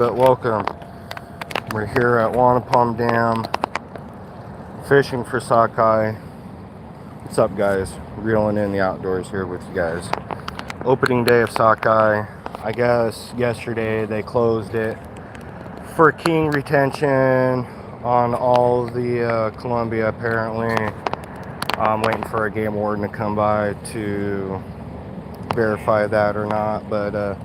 But welcome. We're here at Wanapum Dam fishing for sockeye. What's up, guys? Reeling in the outdoors here with you guys. Opening day of sockeye. I guess yesterday they closed it for king retention on all the Columbia apparently. I'm waiting for a game warden to come by to verify that or not, but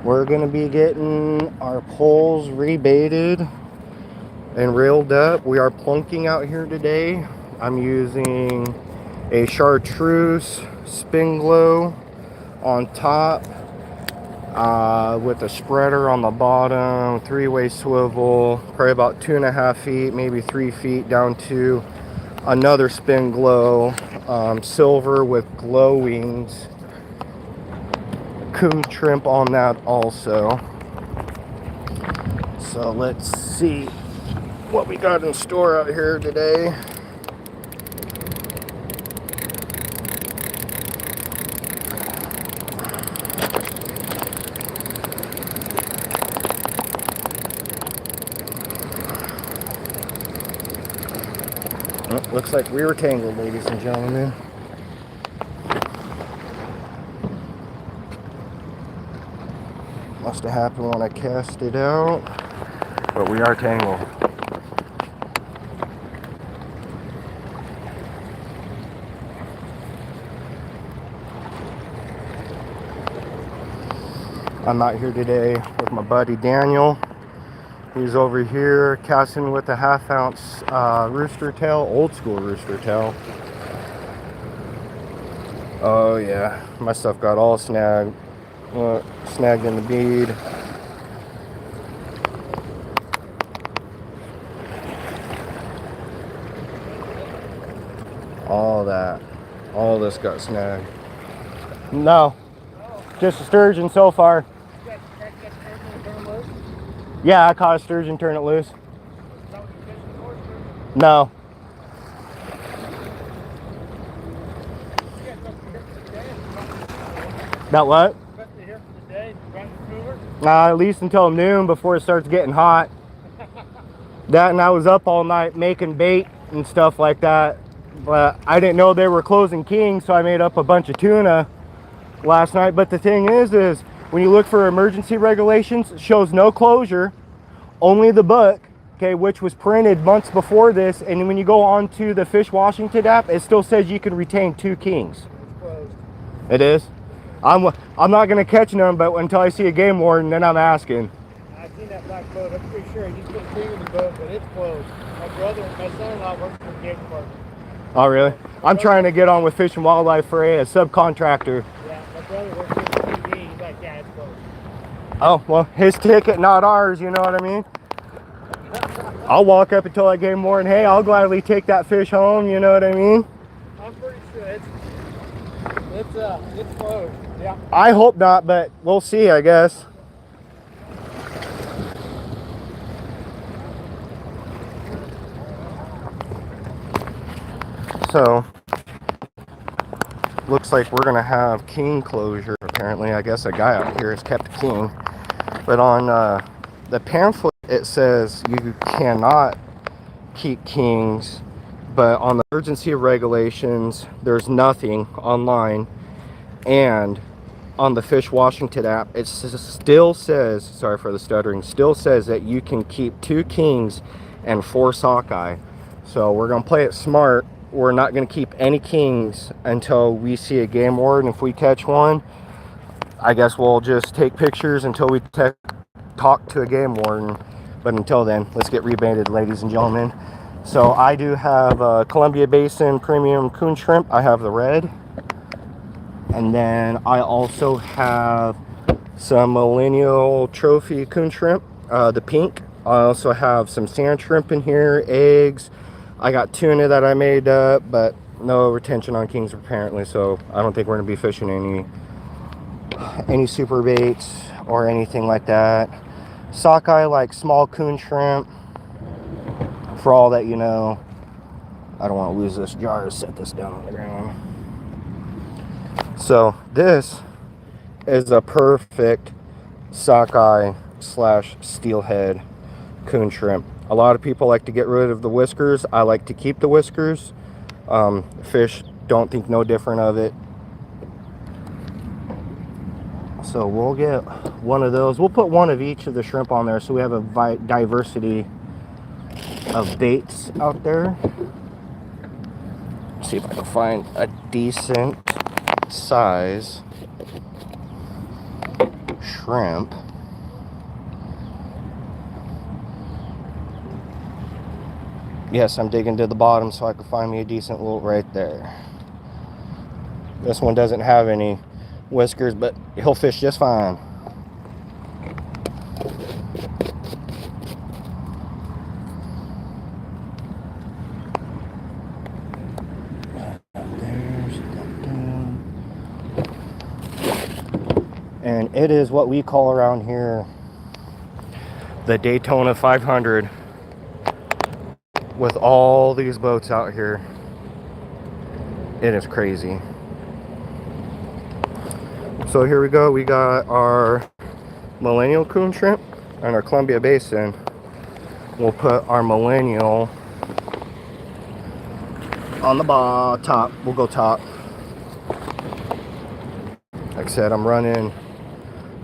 we're going to be getting our poles rebaited and railed up. We are plunking out here today. I'm using a chartreuse spin glow on top with a spreader on the bottom, three-way swivel, probably about 2.5 feet, maybe 3 feet down to another spin glow, silver with glow wings, coon shrimp on that also. So let's see what we got in store out here today. Oh, looks like we were tangled, ladies and gentlemen. Must have happened when I cast it out, but we are tangled. I'm out here today with my buddy Daniel. He's over here casting with a 1/2 ounce rooster tail, old school rooster tail. Oh yeah, my stuff got all snagged in the bead. All this got snagged. No, just a sturgeon so far. Yeah, I caught a sturgeon, turn it loose. No. That what? At least until noon before it starts getting hot. That, and I was up all night making bait and stuff like that. But I didn't know they were closing king, so I made up a bunch of tuna last night. But the thing is when you look for emergency regulations, it shows no closure, only the book, okay, which was printed months before this. And when you go on to the Fish Washington app, it still says you can retain 2 kings. It's closed. It is? I'm not going to catch none, but until I see a game warden, then I'm asking. I've seen that black boat. I'm pretty sure he just put a king in the boat, but it's closed. My son-in-law works for the game department. Oh, really? I'm trying to get on with Fish and Wildlife for a subcontractor. Yeah, my brother works for the TV. He's like, yeah, it's closed. Oh, well, his ticket, not ours, you know what I mean? I'll walk up until I get more, and hey, I'll gladly take that fish home, you know what I mean? I'm pretty sure it's closed. Yeah. I hope not, but we'll see, I guess. So, looks like we're gonna have king closure. Apparently, I guess a guy out here has kept a king. But on the pamphlet, it says you cannot keep kings. But on the emergency regulations, there's nothing online. And on the Fish Washington app, it still says, sorry for the stuttering, still says that you can keep 2 kings and 4 sockeye. So we're gonna play it smart. We're not going to keep any kings until we see a game warden. If we catch one, I guess we'll just take pictures until we talk to a game warden. But until then, let's get rebaited, ladies and gentlemen. So I do have Columbia Basin Premium Coon Shrimp. I have the red. And then I also have some Millennial Trophy Coon Shrimp, the pink. I also have some sand shrimp in here, eggs. I got tuna that I made up, but no retention on kings apparently, so I don't think we're going to be fishing any super baits or anything like that. Sockeye, like small coon shrimp, for all that you know. I don't want to lose this jar. Set this down on the ground. So this is a perfect sockeye slash steelhead coon shrimp. A lot of people like to get rid of the whiskers. I like to keep the whiskers. Fish don't think no different of it. So we'll get one of those. We'll put one of each of the shrimp on there so we have a diversity of baits out there. See if I can find a decent size shrimp. Yes, I'm digging to the bottom so I can find me a decent little right there. This one doesn't have any whiskers, but he'll fish just fine. And it is what we call around here the Daytona 500 with all these boats out here. It is crazy. So here we go. We got our millennial coon shrimp and our Columbia Basin. We'll put our millennial on the top. We'll go top. Like I said, I'm running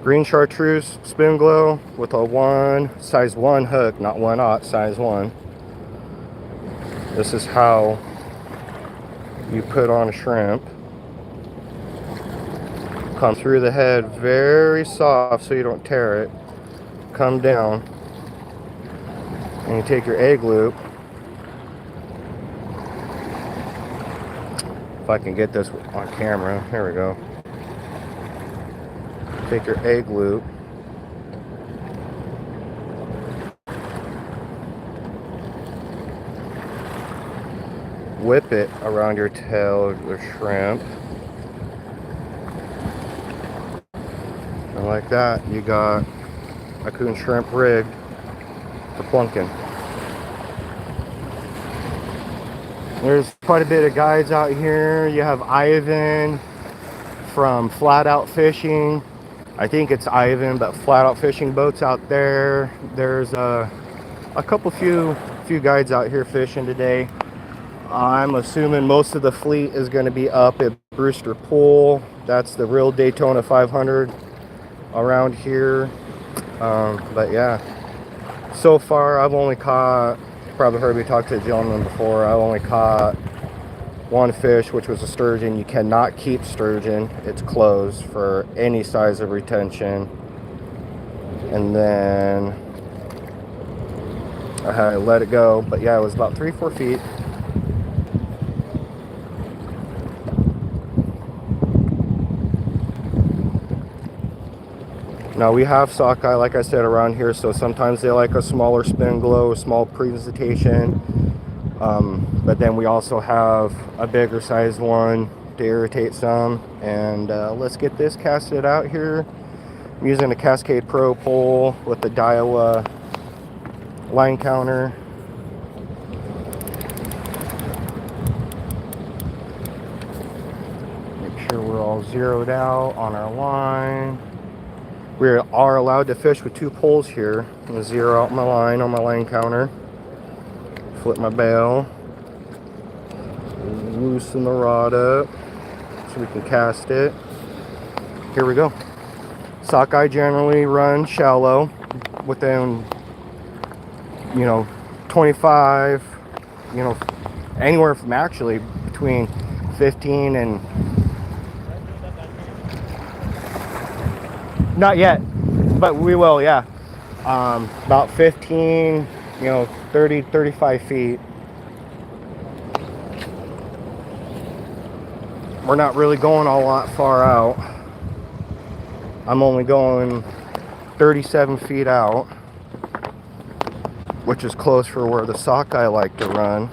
green chartreuse spin glow with a size 1 hook, not 1/0, size 1. This is how you put on a shrimp. Come through the head very soft so you don't tear it. Come down and you take your egg loop. If I can get this on camera, here we go. Take your egg loop, whip it around your tail of the shrimp, and like that you got a coon shrimp rig for plunking. There's quite a bit of guides out here. You have Ivan from Flat Out Fishing. I think it's Ivan, but Flat Out Fishing boats out there. There's a few guides out here fishing today. I'm assuming most of the fleet is going to be up at Brewster Pool. That's the real Daytona 500 around here. But yeah, so far I've only caught, probably heard me talk to a gentleman before, I've only caught one fish, which was a sturgeon. You cannot keep sturgeon. It's closed for any size of retention. And then I let it go. But yeah, it was about 3-4 feet. Now we have sockeye, like I said, around here. So sometimes they like a smaller spin glow, a small presentation. But then we also have a bigger size one to irritate some. And let's get this casted out here. I'm using a Cascade Pro pole with the Daiwa line counter. Make sure we're all zeroed out on our line. We are allowed to fish with 2 poles here. I'm going to zero out my line on my line counter. Flip my bail. Loosen the rod up so we can cast it. Here we go. Sockeye generally run shallow within, 25, anywhere from actually between 15 and, not yet, but we will, yeah. About 15, 30, 35 feet. We're not really going a lot far out. I'm only going 37 feet out, which is close for where the sockeye like to run.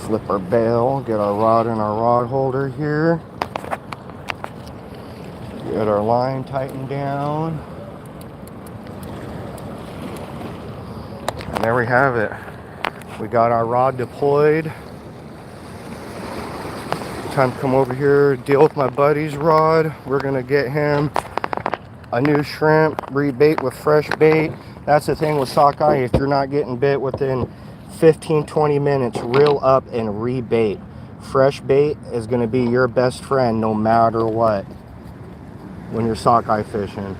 Flip our bail, get our rod in our rod holder here. Get our line tightened down. And there we have it. We got our rod deployed to Time to come over here, deal with my buddy's rod. We're gonna get him a new shrimp, rebait with fresh bait. That's the thing with sockeye. If you're not getting bit within 15-20 minutes, reel up and rebait. Fresh bait is going to be your best friend no matter what when you're sockeye fishing.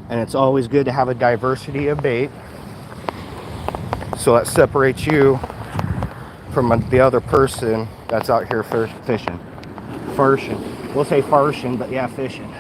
And it's always good to have a diversity of bait, so that separates you from the other person that's out here fishing. Farshing. We'll say farshing, but yeah, fishing.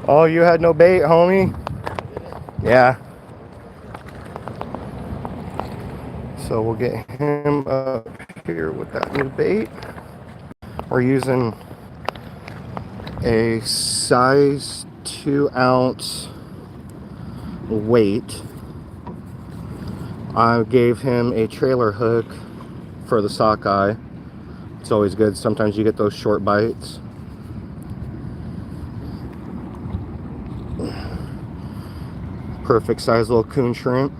Oh, you had no bait, homie? Yeah. So we'll get him up here with that new bait. We're using a size 2-ounce weight. I gave him a trailer hook for the sockeye. It's always good. Sometimes you get those short bites. Perfect size little coon shrimp.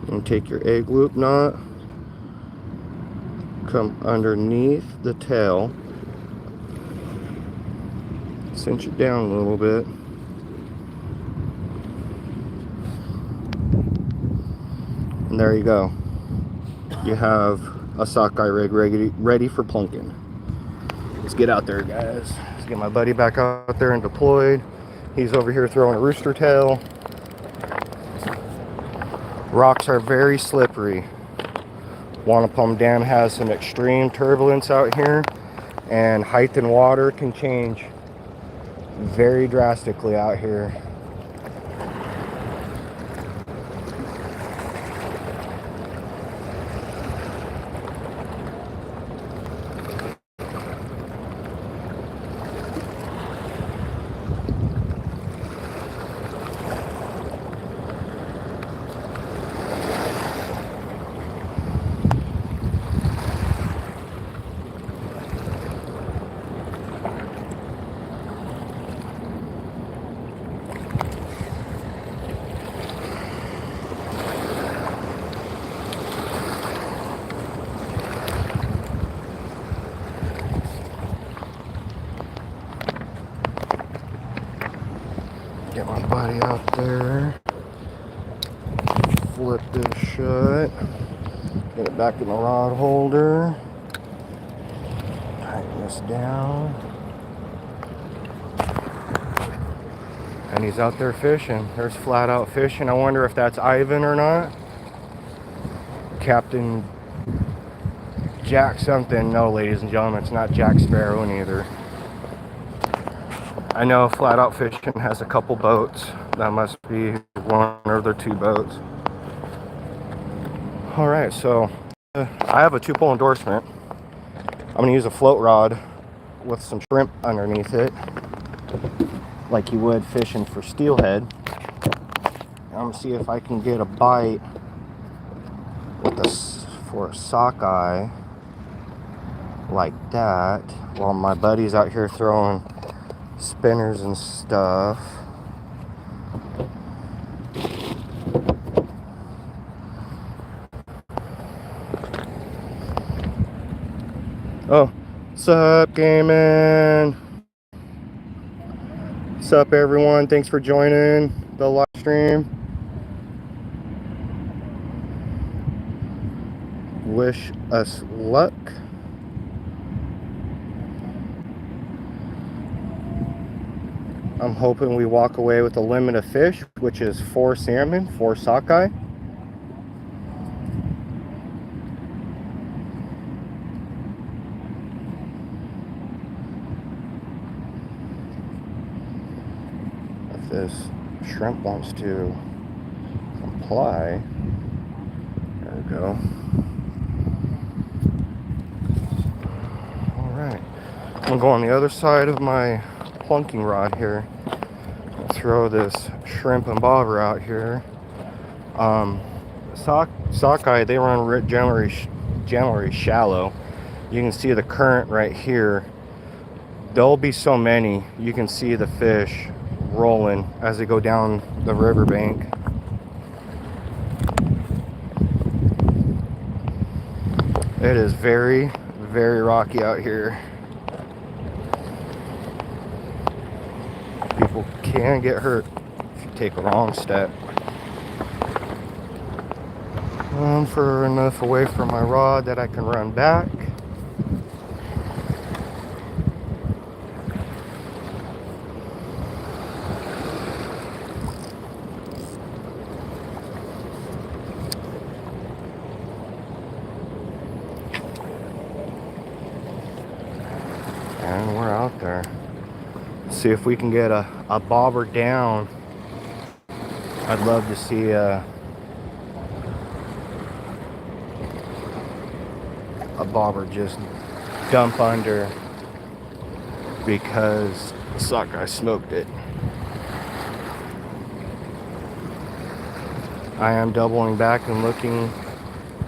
And take your egg loop knot, come underneath the tail, cinch it down a little bit, and there you go. You have a sockeye rig ready for plunking. Let's get out there, guys. Let's get my buddy back out there and deployed. He's over here throwing a rooster tail. Rocks are very slippery. Wanapum Dam has some extreme turbulence out here, and height in water can change very drastically out here. Get my buddy out there. Flip this shut. Get it back in the rod holder. Tighten this down. And he's out there fishing. There's flat out fishing. I wonder if that's Ivan or not. Captain Jack something. No, ladies and gentlemen, it's not Jack Sparrow neither. I know Flat Out Fishing has a couple boats. That must be one or the two boats. Alright, so I have a 2-pole endorsement. I'm going to use a float rod with some shrimp underneath it, like you would fishing for steelhead. I'm going to see if I can get a bite with for a sockeye like that, while my buddy's out here throwing spinners and stuff. Oh, what's up, gaming? What's up, everyone? Thanks for joining the live stream. Wish us luck. I'm hoping we walk away with a limit of fish. We which is 4 salmon, 4 sockeye. If this shrimp wants to comply, there we go. Alright, I'm gonna go on the other side of my plunking rod here. Throw this shrimp and bobber out here. Sockeye, they run generally shallow. You can see the current right here. There'll be so many. You can see the fish rolling as they go down the riverbank. It is very, very rocky out here. People can get hurt if you take a wrong step. I'm far enough away from my rod that I can run back. And we're out there. See if we can get a bobber down. I'd love to see a bobber just dump under because the sockeye smoked it. I am doubling back and looking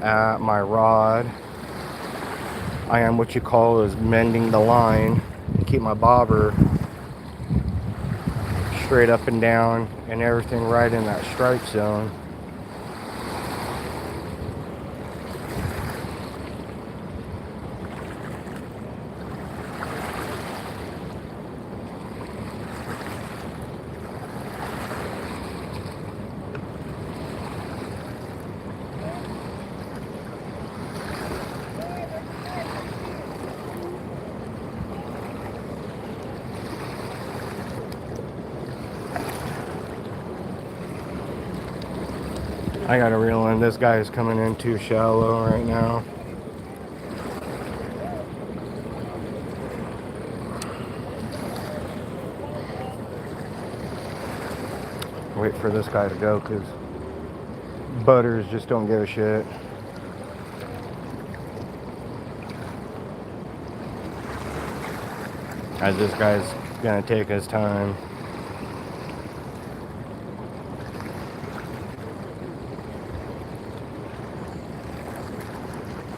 at my rod. I am what you call is mending the line to keep my bobber straight up and down and everything right in that strike zone. I gotta reel in. This guy is coming in too shallow right now. Wait for this guy to go because butters just don't give a shit. As this guy's gonna take his time.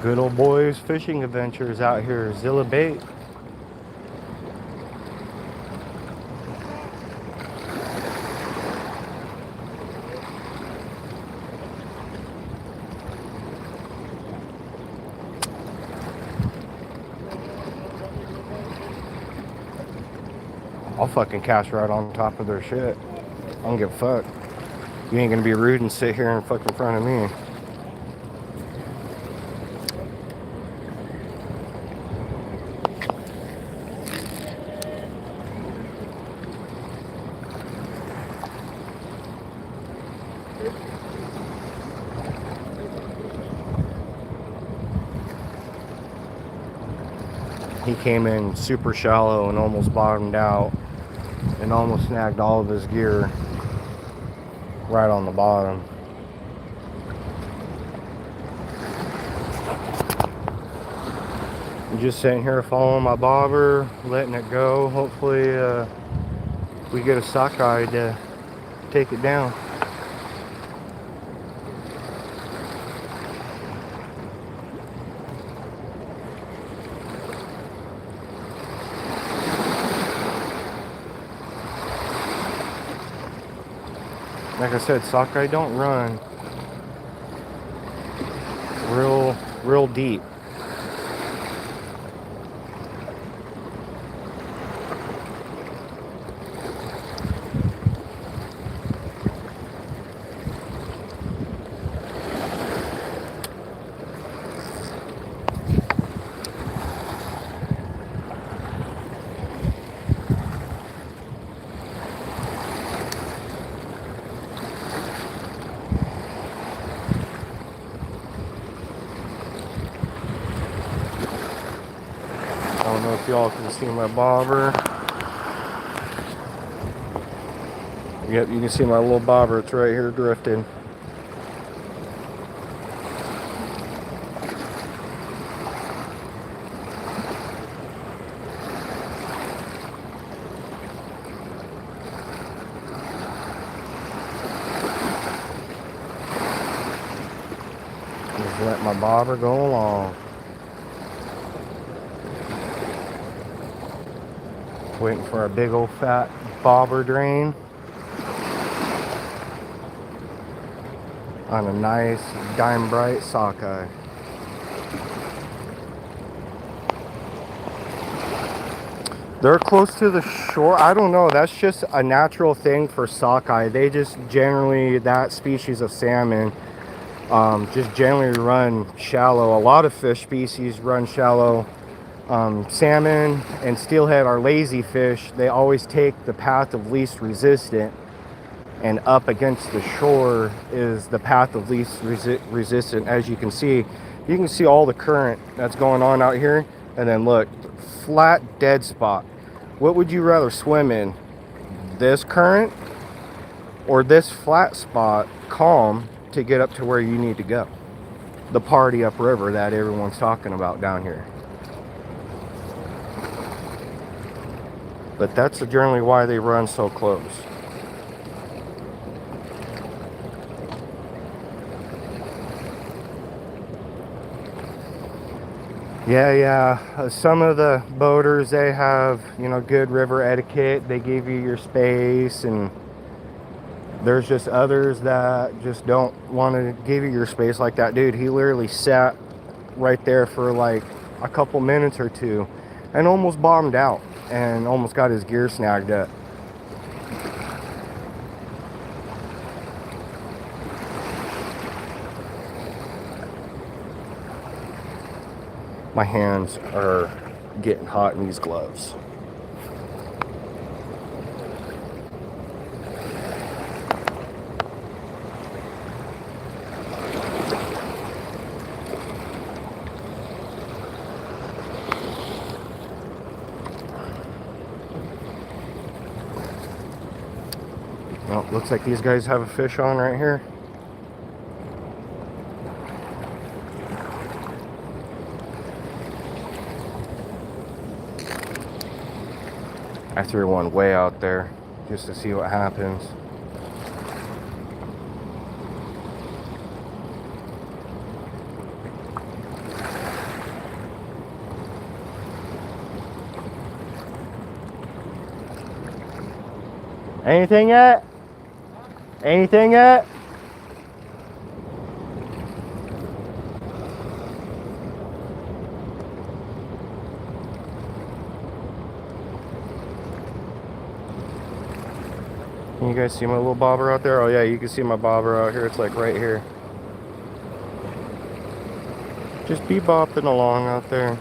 Good old boys fishing adventures out here, Zilla Bait. I'll fucking cast right on top of their shit. I don't give a fuck. You ain't gonna be rude and sit here in fucking front of me. He came in super shallow and almost bottomed out and almost snagged all of his gear right on the bottom. I'm just sitting here following my bobber, letting it go. Hopefully we get a sockeye to take it down. Like I said, sockeye don't run real deep. don't know if y'all can see my bobber. Yep, you can see my little bobber. It's right here drifting. Just let my bobber go along. Waiting for a big old fat bobber drain on a nice dime bright sockeye. They're close to the shore. I don't know. That's just a natural thing for sockeye. They just generally, that species of salmon, just generally run shallow. A lot of fish species run shallow. Salmon and steelhead are lazy fish. They always take the path of least resistance, and up against the shore is the path of least resistance. As you can see all the current that's going on out here, and then look, flat dead spot. What would you rather swim in, this current or this flat spot, calm, to get up to where you need to go, the party upriver that everyone's talking about down here? But that's generally why they run so close. Yeah. Some of the boaters, they have, good river etiquette. They give you your space, and there's just others that just don't want to give you your space like that. Dude, he literally sat right there for like a couple minutes or two and almost bombed out and almost got his gear snagged up. My hands are getting hot in these gloves. Well, looks like these guys have a fish on right here. I threw one way out there just to see what happens. Anything yet? Anything yet? Can you guys see my little bobber out there? Oh yeah, you can see my bobber out here. It's like right here. Just be bopping along out there.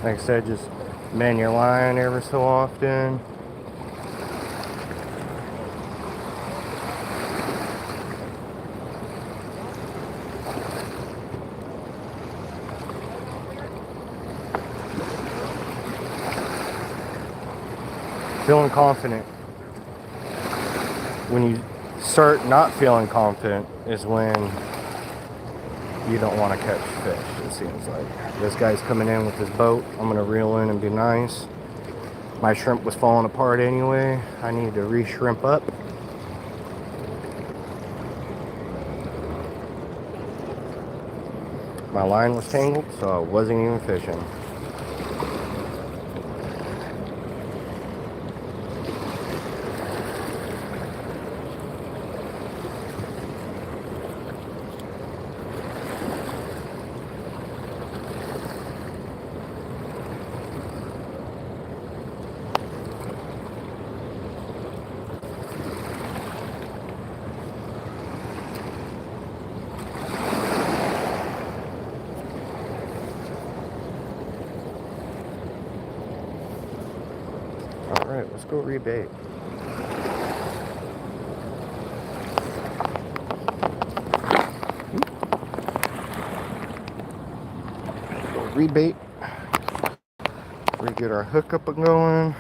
Like I said, just mend your line every so often. Feeling confident. When you start not feeling confident is when you don't want to catch fish, it seems like. This guy's coming in with his boat. I'm going to reel in and be nice. My shrimp was falling apart anyway. I need to re-shrimp up. My line was tangled, so I wasn't even fishing. Alright, let's go rebait. rebait. We get our hook up and going.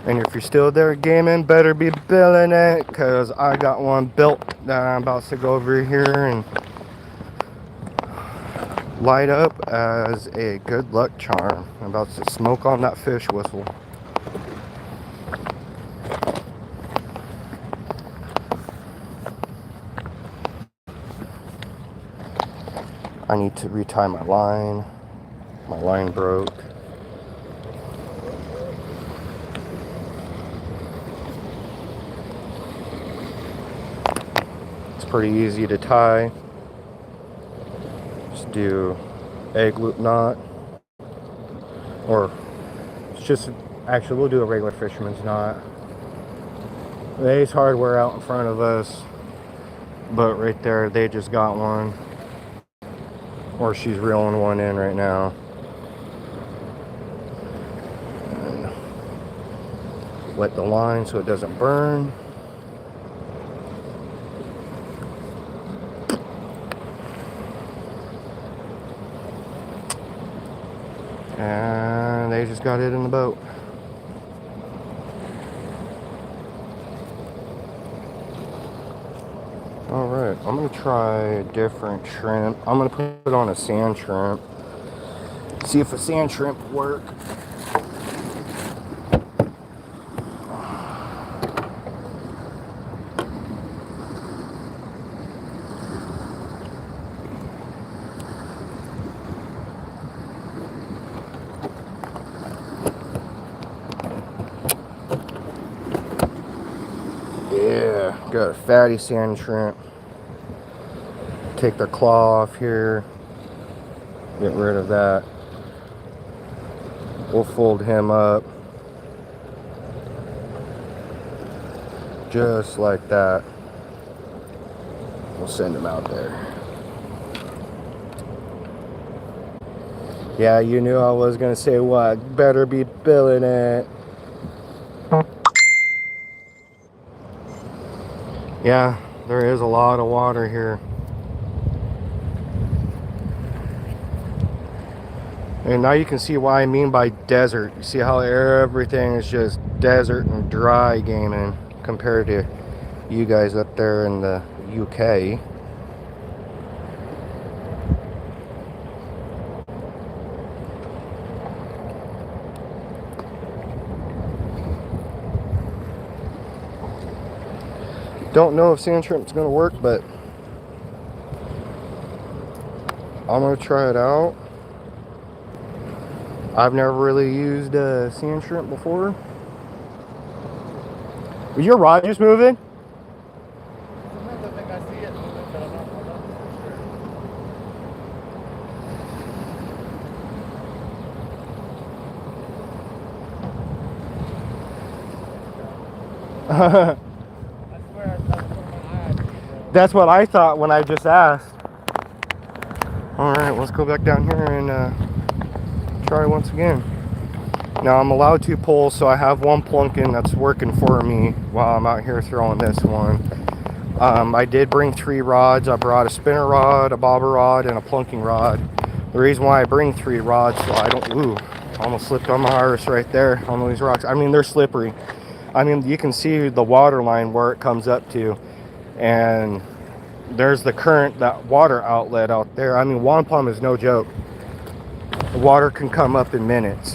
And if you're still there gaming, better be building it, because I got one built that I'm about to go over here and light up as a good luck charm. I'm about to smoke on that fish whistle. I need to retie my line. My line broke. It's pretty easy to tie. Just do egg loop knot, or it's just, actually we'll do a regular fisherman's knot. The Ace Hardware out in front of us, but right there they just got one, or she's reeling one in right now. And wet the line so it doesn't burn. And they just got it in the boat. Alright, I'm going to try a different shrimp. I'm going to put it on a sand shrimp. See if a sand shrimp will work. Yeah, got a fatty sand shrimp. Take their claw off here. Get rid of that. We'll fold him up. Just like that. We'll send him out there. Yeah, you knew I was gonna say what? Better be billing it. Yeah, there is a lot of water here. And now you can see what I mean by desert. You see how everything is just desert and dry gaming compared to you guys up there in the UK. Don't know if sand shrimp's gonna work, but I'm gonna try it out. I've never really used a sand shrimp before. Was your rod just moving? Sometimes I think I see it moving, but I'm not for sure. I swear I saw it from my eyes. That's what I thought when I just asked. Alright, let's go back down here and try once again. Now I'm allowed 2 poles, so I have one plunking that's working for me while I'm out here throwing this one. I did bring 3 rods. I brought a spinner rod, a bobber rod, and a plunking rod. The reason why I bring 3 rods, so I don't, ooh, almost slipped on my iris right there on these rocks. I mean, they're slippery. I mean, you can see the water line where it comes up to, and there's the current, that water outlet out there. I mean, wampum is no joke. The water can come up in minutes.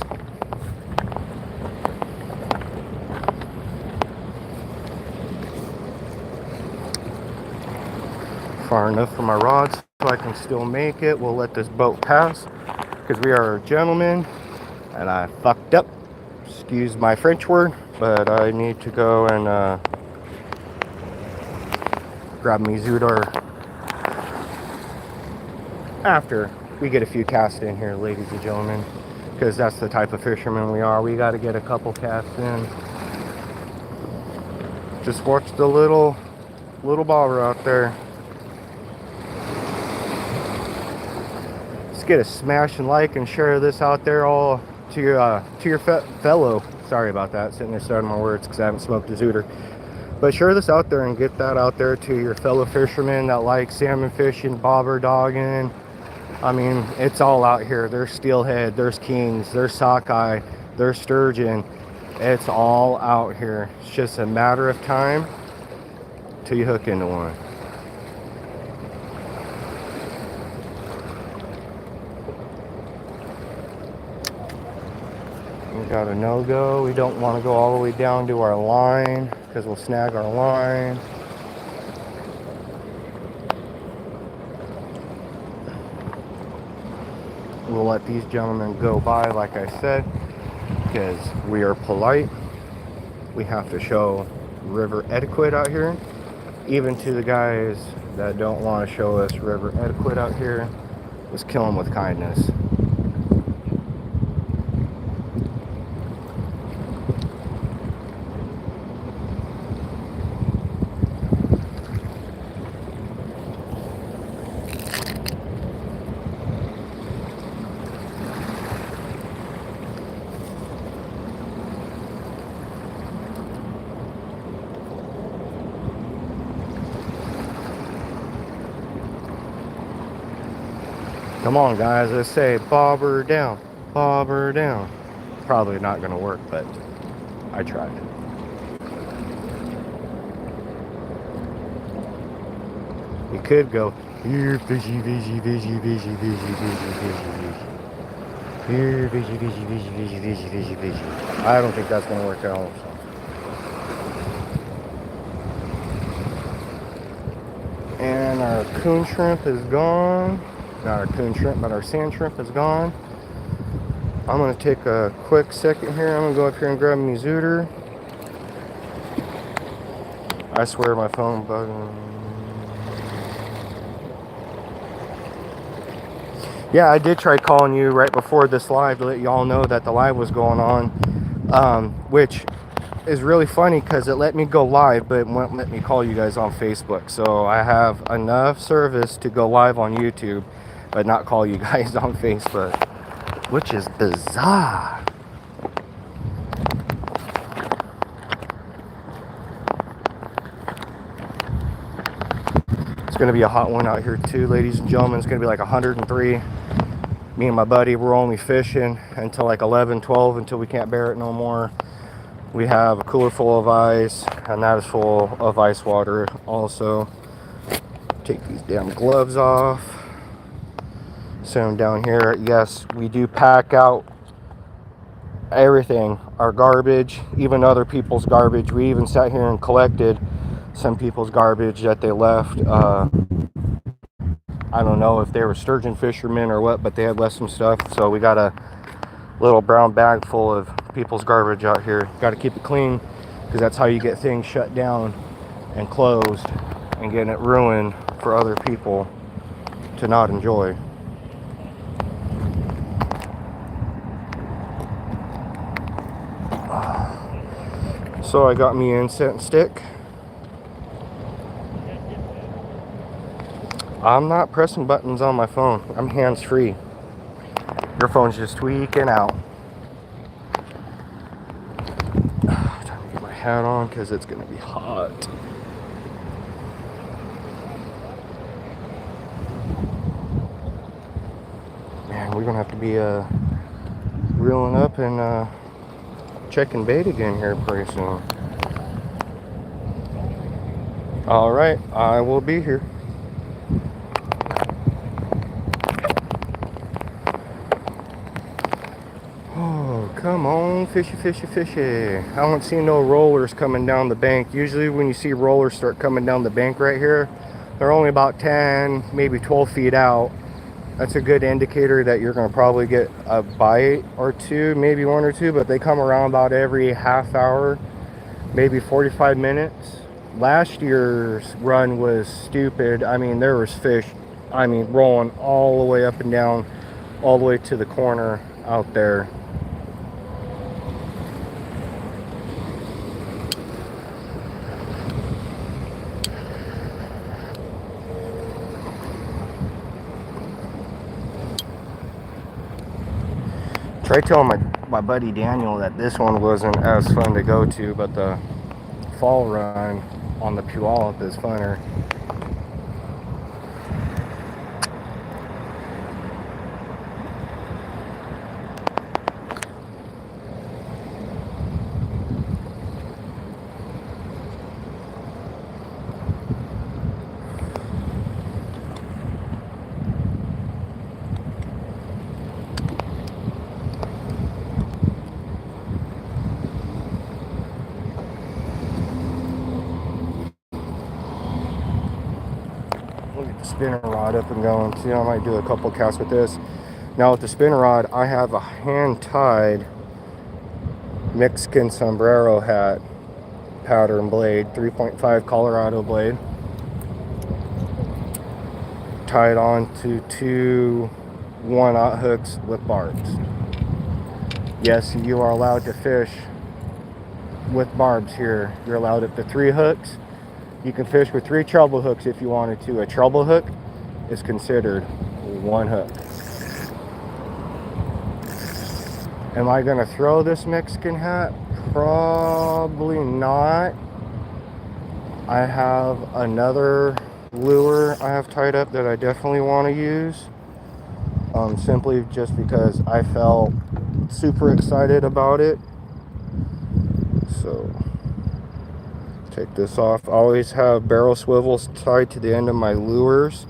Far enough for my rods so I can still make it. We'll let this boat pass because we are gentlemen, and I fucked up. Excuse my French word, but I need to go and grab me Zoodar after we get a few casts in here, ladies and gentlemen, because that's the type of fishermen we are. We got to get a couple casts in. Just watch the little bobber out there. Let's get a smash and like and share this out there all to your fellow. Sorry about that, sitting there starting my words because I haven't smoked a Zooter. But share this out there and get that out there to your fellow fishermen that like salmon fishing, bobber dogging, I mean, it's all out here. There's steelhead, there's kings, there's sockeye, there's sturgeon. It's all out here. It's just a matter of time till you hook into one. We got a no-go. We don't want to go all the way down to our line because we'll snag our line. We'll let these gentlemen go by, like I said, because we are polite. We have to show river etiquette out here. Even to the guys that don't want to show us river etiquette out here, let's kill them with kindness. Come on, guys, let's say bobber down, bobber down. Probably not going to work, but I tried. You could go, here, fishy, fishy, fishy, fishy, fishy, fishy, fishy, fishy. Here, fishy, fishy, fishy, fishy, fishy, fishy, fishy. I don't think that's going to work at all. And our coon shrimp is gone. Not our coon shrimp, but our sand shrimp is gone. I'm going to take a quick second here. I'm going to go up here and grab me zooter. I swear my phone bugging. Yeah, I did try calling you right before this live to let y'all know that the live was going on, which is really funny because it let me go live, but it won't let me call you guys on Facebook. So I have enough service to go live on YouTube, but not call you guys on Facebook, which is bizarre. It's going to be a hot one out here too, ladies and gentlemen. It's going to be like 103. Me and my buddy, we're only fishing until like 11, 12, until we can't bear it no more. We have a cooler full of ice, and that is full of ice water also. Take these damn gloves off. Set them down here. Yes, we do pack out everything. Our garbage, even other people's garbage. We even sat here and collected some people's garbage that they left. I don't know if they were sturgeon fishermen or what, but they had left some stuff. So we got a little brown bag full of people's garbage out here. Got to keep it clean because that's how you get things shut down and closed and getting it ruined for other people to not enjoy. So I got me an incense stick. I'm not pressing buttons on my phone. I'm hands-free. Your phone's just tweaking out. Time to get my hat on because it's going to be hot. Man, we're going to have to be reeling up and checking bait again here pretty soon. All right, I will be here. Come on, fishy, fishy, fishy. I don't see no rollers coming down the bank. Usually when you see rollers start coming down the bank right here, they're only about 10, maybe 12 feet out. That's a good indicator that you're going to probably get a bite or two, maybe one or two, but they come around about every half hour, maybe 45 minutes. Last year's run was stupid. I mean, there was fish, rolling all the way up and down, all the way to the corner out there. Try telling my buddy Daniel that this one wasn't as fun to go to, but the fall run on the Puyallup is funner. We'll get the spinner rod up and going. See, I might do a couple casts with this. Now with the spinner rod, I have a hand-tied Mexican sombrero hat pattern blade, 3.5 Colorado blade, tied on to two 1/0 hooks with barbs. Yes, you are allowed to fish with barbs here. You're allowed up to 3 hooks. You can fish with 3 treble hooks if you wanted to. A treble hook is considered 1 hook. Am I gonna throw this Mexican hat? Probably not. I have another lure I have tied up that I definitely want to use. Simply just because I felt super excited about it. So take this off. I always have barrel swivels tied to the end of my lures.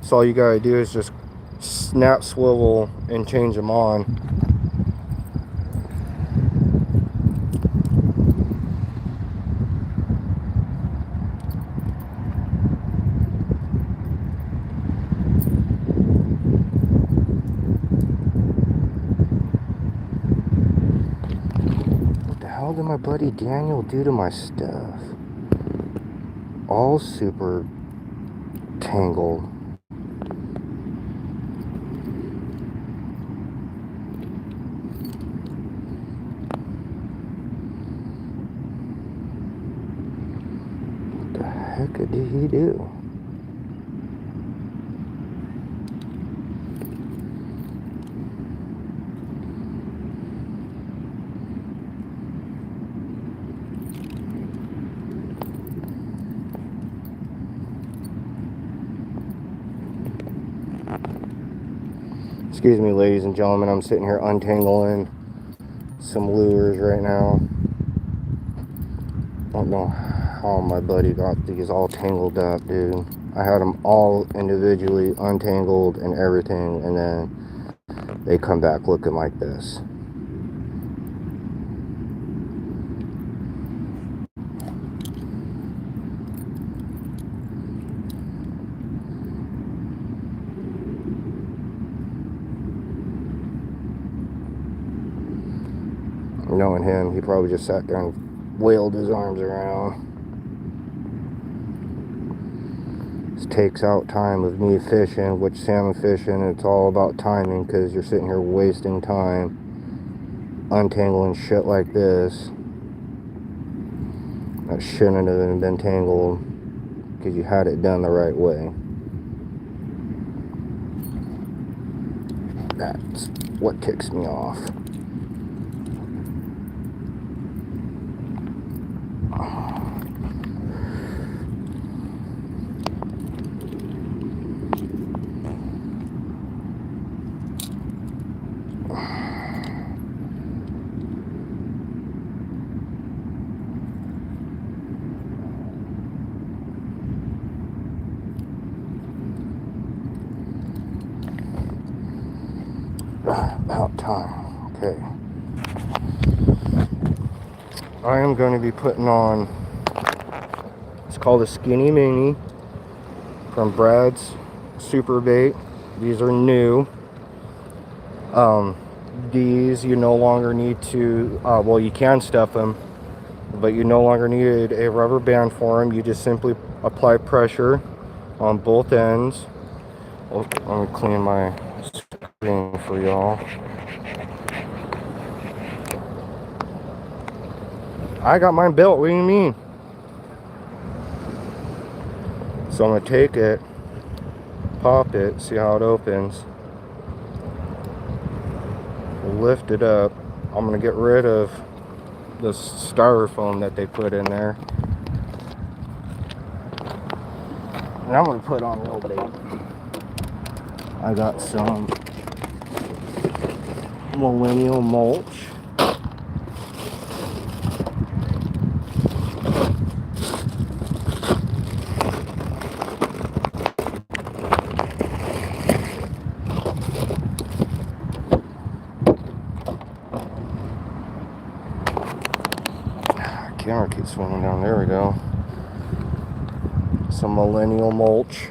So all you gotta do is just snap swivel and change them on. What the hell did my buddy Daniel do to my stuff? All super tangled. What the heck did he do? Excuse me, ladies and gentlemen, I'm sitting here untangling some lures right now. I don't know how my buddy got these all tangled up, dude. I had them all individually untangled and everything, and then they come back looking like this. Knowing him, he probably just sat there and wailed his arms around. This takes out time of me fishing, which salmon fishing, it's all about timing, because you're sitting here wasting time untangling shit like this that shouldn't have been tangled because you had it done the right way. That's what ticks me off. About time. Okay. I am going to be putting on, it's called a Skinny Mini from Brad's Super Bait. These are new. These you no longer need to, well, you can stuff them, but you no longer need a rubber band for them. You just simply apply pressure on both ends. Oh, let me clean my screen for y'all. I got mine built, what do you mean? So I'm gonna take it, pop it, see how it opens, lift it up. I'm gonna get rid of the styrofoam that they put in there, and I'm gonna put on real bait. I got some millennial mulch. Camera keeps swimming down. There we go. Some millennial mulch.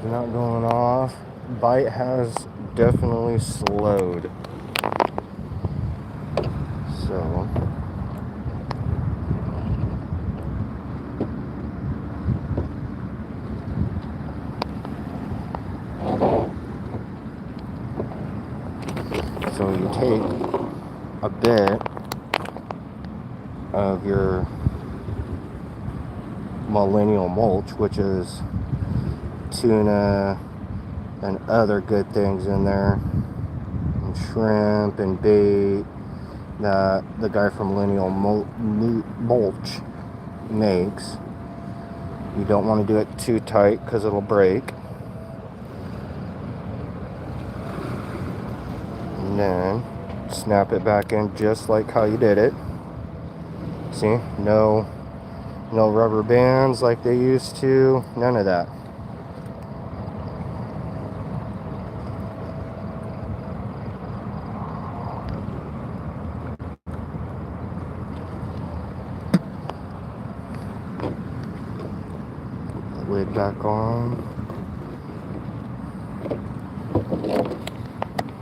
It's not going off. Bite has definitely slowed. So you take a bit of your millennial mulch, which is tuna and other good things in there, and shrimp and bait that the guy from Millennial Mulch makes. You don't want to do it too tight because it'll break. And then snap it back in just like how you did it. See, no rubber bands like they used to, none of that. Lid back on.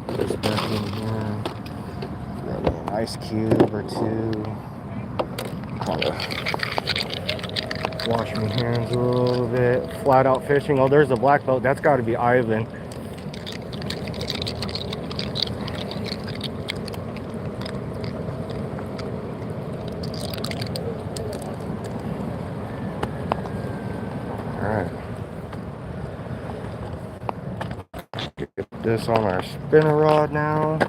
This back in here. Maybe an ice cube or two. Wash my hands a little bit. Flat out fishing. Oh, there's the black belt. That's got to be Ivan. Alright. Get this on our spinner rod now.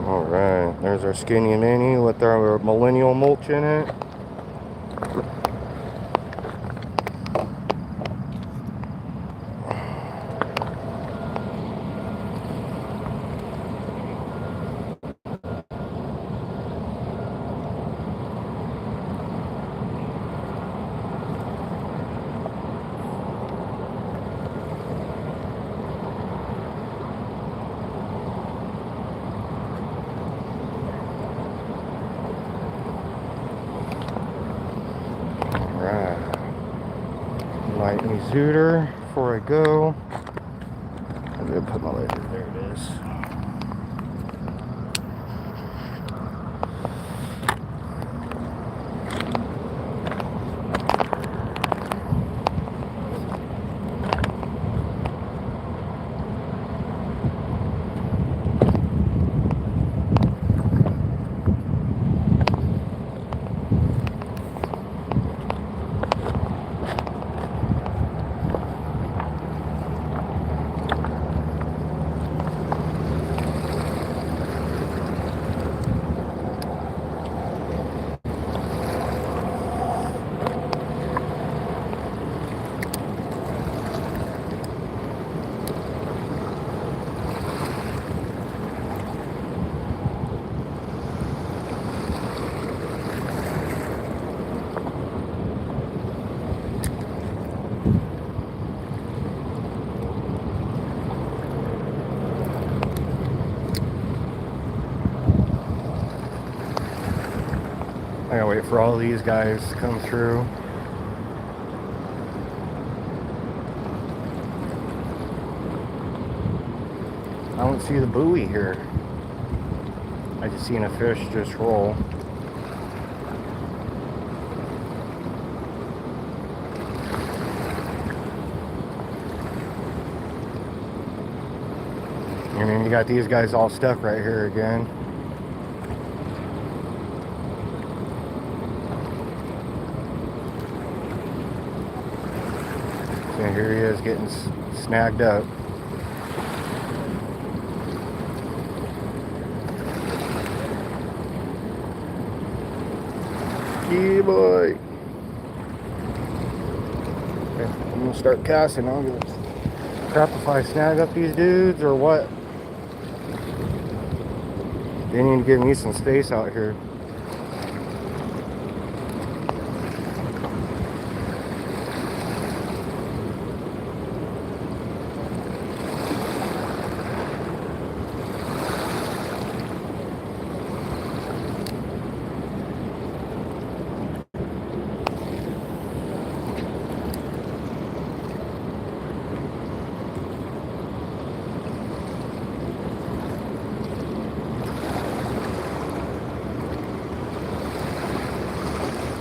Alright, there's our skinny mini with our millennial mulch in it. Light me zooter before I go. I'm gonna put my laser. There it is. I gotta wait for all these guys to come through. I don't see the buoy here. I just seen a fish just roll. And then you got these guys all stuck right here again. And here he is getting snagged up. Yeah, boy. Okay, I'm gonna start casting. I'm gonna crap if I snag up these dudes or what. They need to give me some space out here.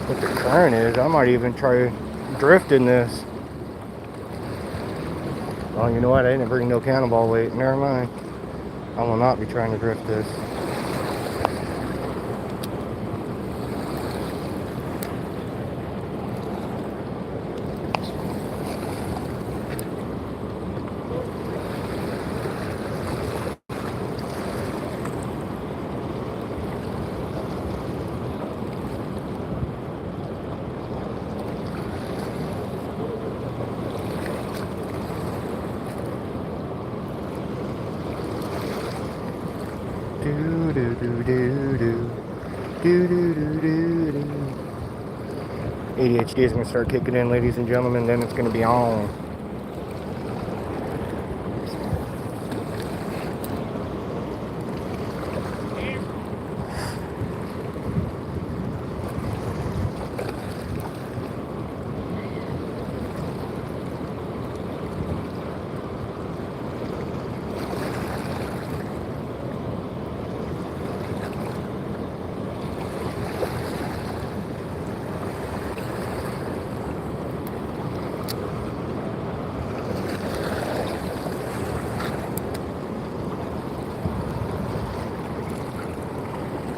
What the current is, I might even try drifting this. Oh, you know what? I didn't bring no cannonball weight. Never mind. I will not be trying to drift this. Do do do do do do do do do do. ADHD is gonna start kicking in, ladies and gentlemen. Then it's gonna be on.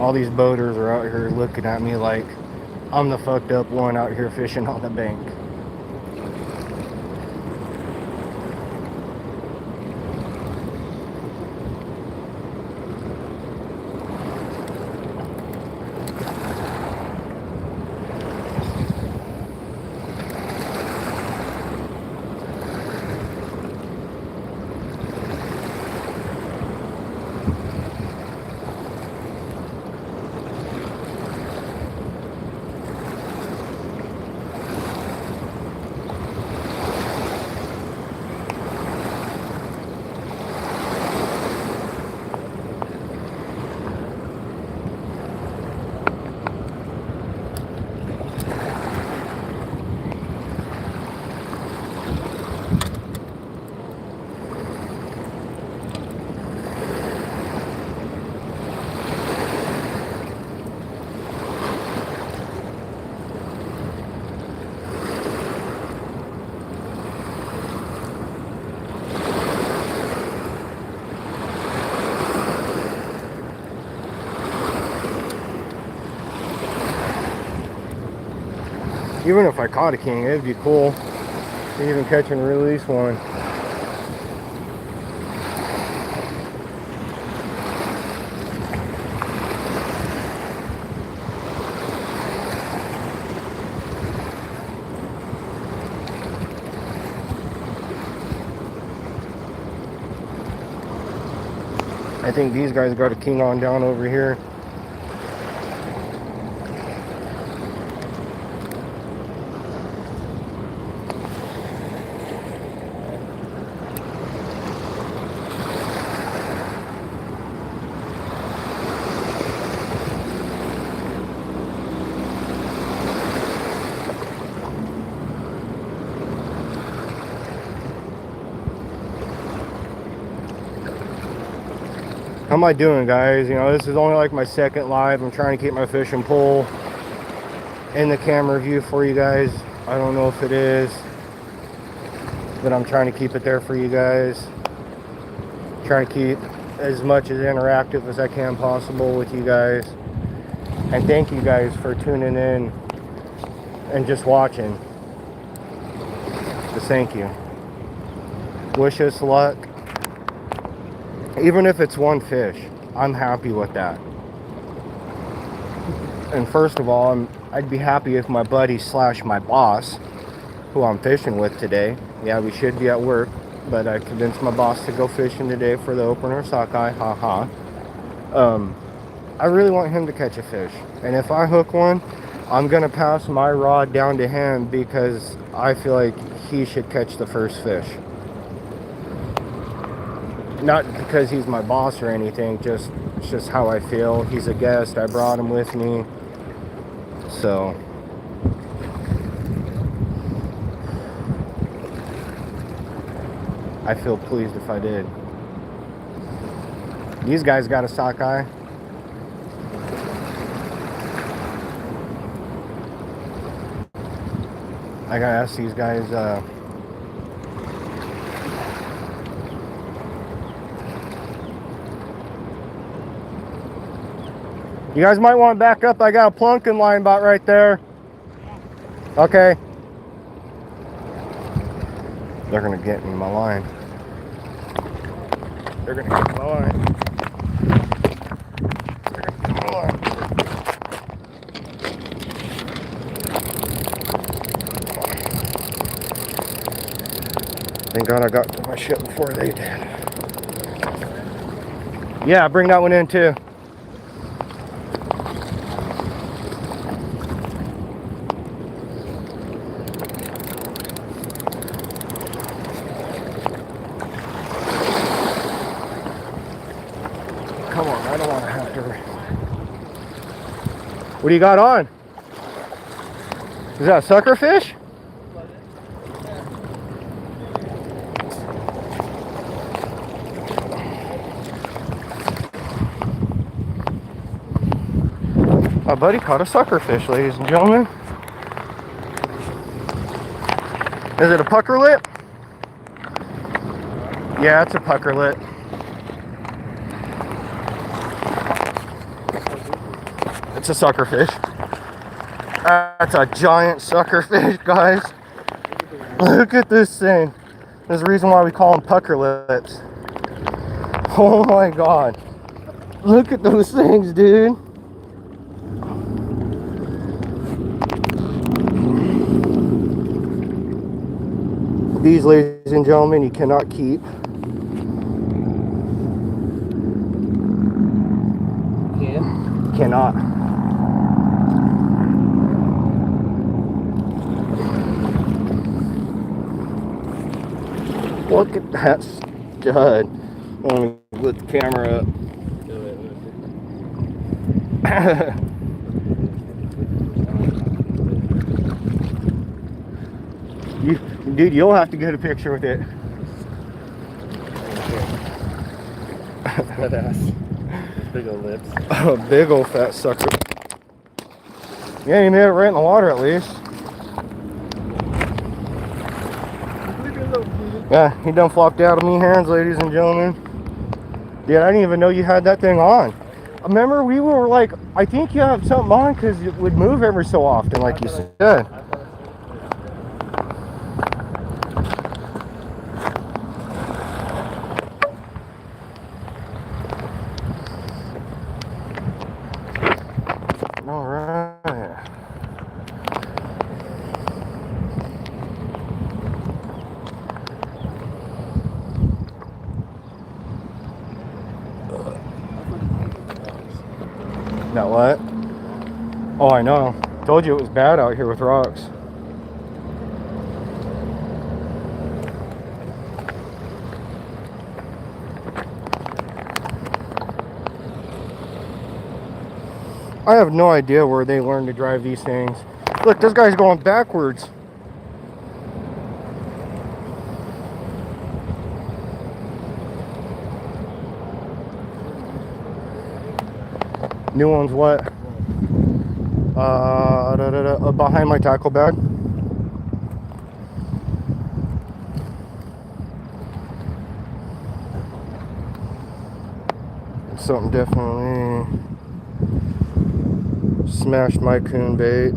All these boaters are out here looking at me like I'm the fucked up one out here fishing on the bank. Even if I caught a king, it'd be cool to even catch and release one. I think these guys got a king on down over here. How am I doing, guys? You know, this is only like my second live. I'm trying to keep my fishing pole in the camera view for you guys. I don't know if it is, but I'm trying to keep it there for you guys. Trying to keep as much as interactive as I can possible with you guys. And thank you guys for tuning in and just watching. Just thank you. Wish us luck. Even if it's one fish, I'm happy with that. And first of all, I'd be happy if my buddy / my boss, who I'm fishing with today, yeah, we should be at work, but I convinced my boss to go fishing today for the opener sockeye, haha. I really want him to catch a fish. And if I hook one, I'm going to pass my rod down to him because I feel like he should catch the first fish. Not because he's my boss or anything, it's just how I feel. He's a guest. I brought him with me. So I feel pleased if I did. These guys got a sockeye. I gotta ask these guys, you guys might want to back up. I got a plunking line about right there. Okay. They're gonna get in my line. They're gonna get in my line. They're gonna get in my line. Thank God I got my shit before they did. Yeah, bring that one in too. Come on, I don't want to have to. What do you got on? Is that a sucker fish? My buddy caught a sucker fish, ladies and gentlemen. Is it a pucker lip? Yeah, it's a pucker lip. It's a sucker fish. That's a giant sucker fish, guys. Look at this thing. There's a reason why we call them pucker lips. Oh my God. Look at those things, dude. These, ladies and gentlemen, you cannot keep. Yeah. Cannot. Look at that stud. Let me put the camera up. Dude, you'll have to get a picture with it. That ass. Big old lips. A big old fat sucker. Yeah, you made it right in the water at least. Yeah, he done flopped out of me hands, ladies and gentlemen. Dude, I didn't even know you had that thing on. Remember, we were like, I think you have something on because it would move every so often, like you said. All right. That what? Oh, I know. Told you it was bad out here with rocks. I have no idea where they learned to drive these things. Look, this guy's going backwards. New one's what? Behind my tackle bag. Something definitely smashed my coon bait.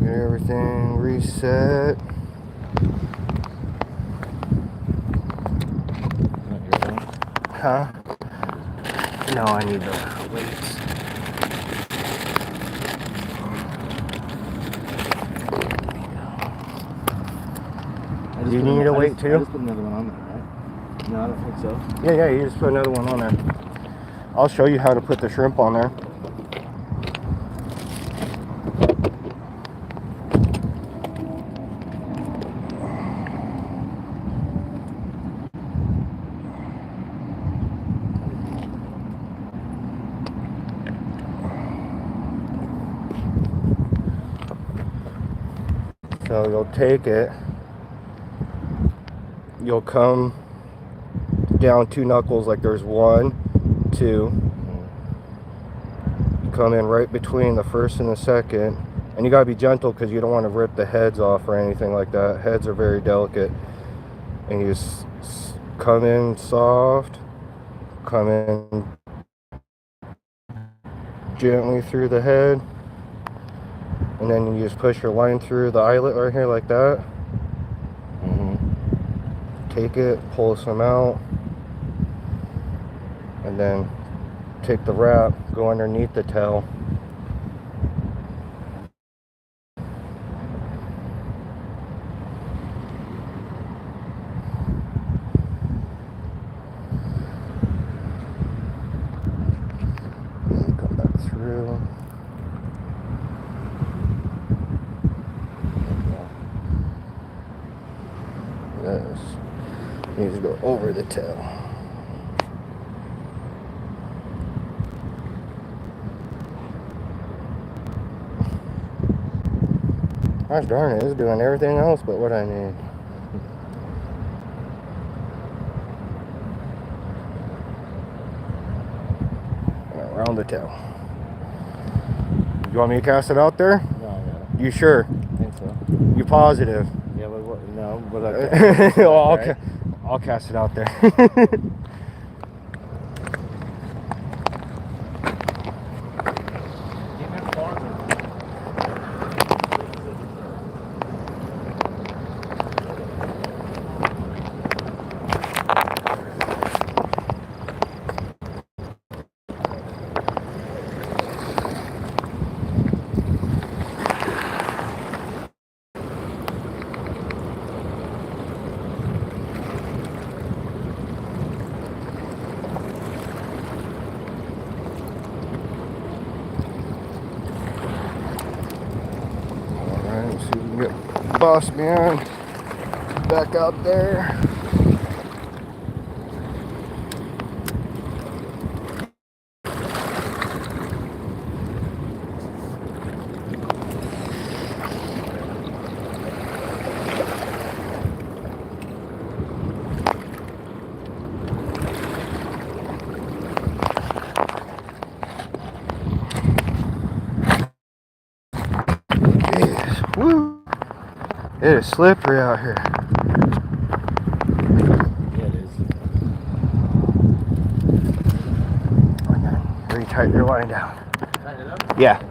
Get everything reset. Huh? No, I need the weights. Do you need a weight too? I just put another one on there, right? No, I don't think so. Yeah, you just put another one on there. I'll show you how to put the shrimp on there. So you'll take it, you'll come down 2 knuckles, like there's 1, 2. You come in right between the first and the second, and you gotta be gentle because you don't want to rip the heads off or anything like that. Heads are very delicate. And you just come in soft, come in gently through the head, and then you just push your line through the eyelet right here like that. Take it, pull some out, and then take the wrap, go underneath the tail. And come back through. This needs to go over the tail. Gosh darn it, it's doing everything else but what I need. Around the tail. You want me to cast it out there? No, I got it. You sure? I think so. You positive? Yeah, but what? No, but I Well, I'll cast it out there. Alright, see if we can get Boss Man back out there. Woo! It is slippery out here. Yeah, it is. Retighten your line down. Tighten it up? Yeah.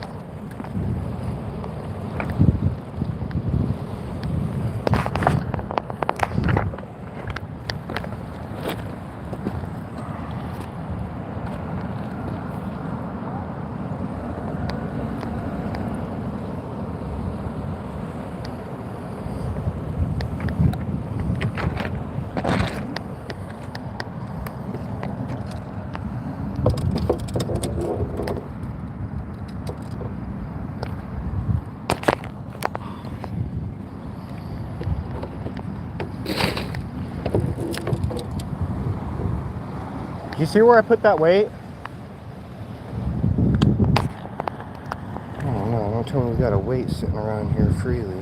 You see where I put that weight? Oh no, don't tell me we got a weight sitting around here freely.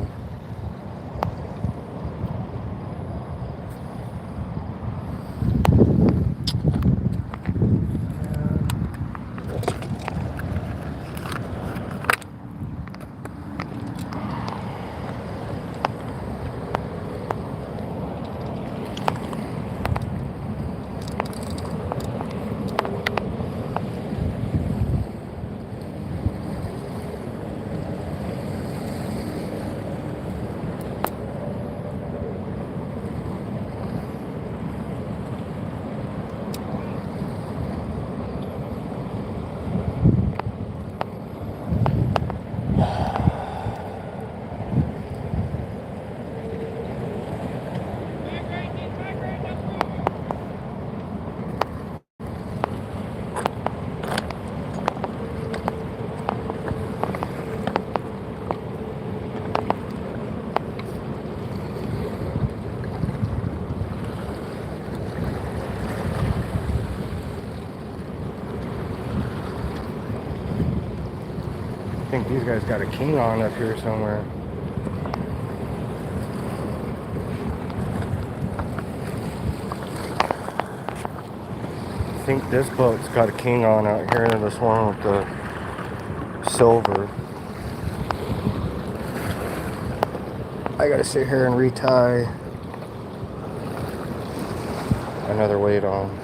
I think these guys got a king on up here somewhere. I think this boat's got a king on out here, this one with the silver. I gotta sit here and retie another weight on.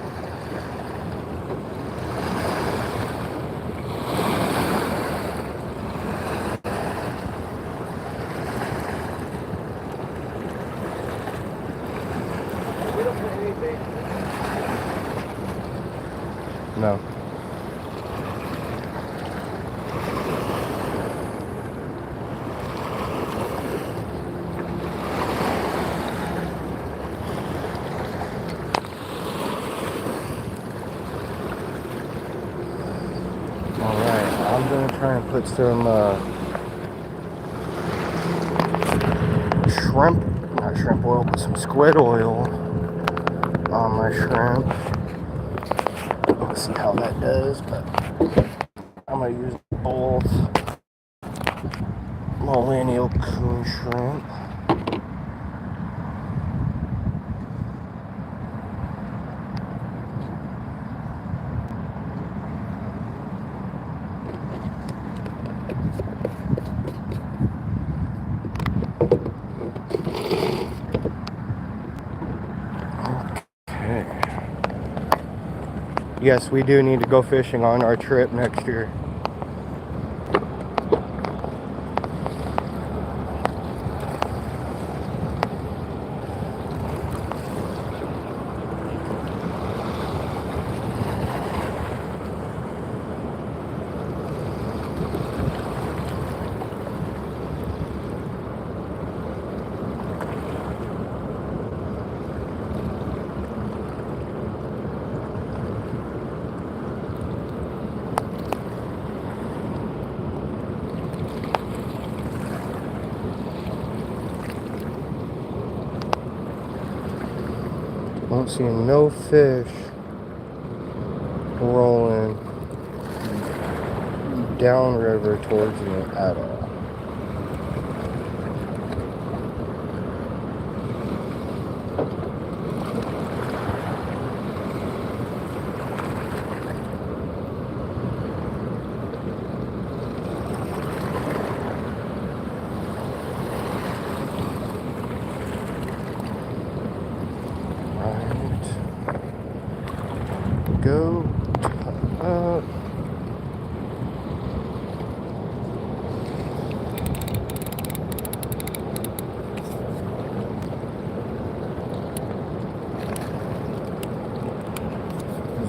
No. Alright, I'm gonna try and put some not shrimp oil, but some squid oil on my shrimp. We'll see how that does, but I'm gonna use both millennial coon shrimp. Okay. Yes, we do need to go fishing on our trip next year. I don't see no fish rolling downriver towards me at all. Go up.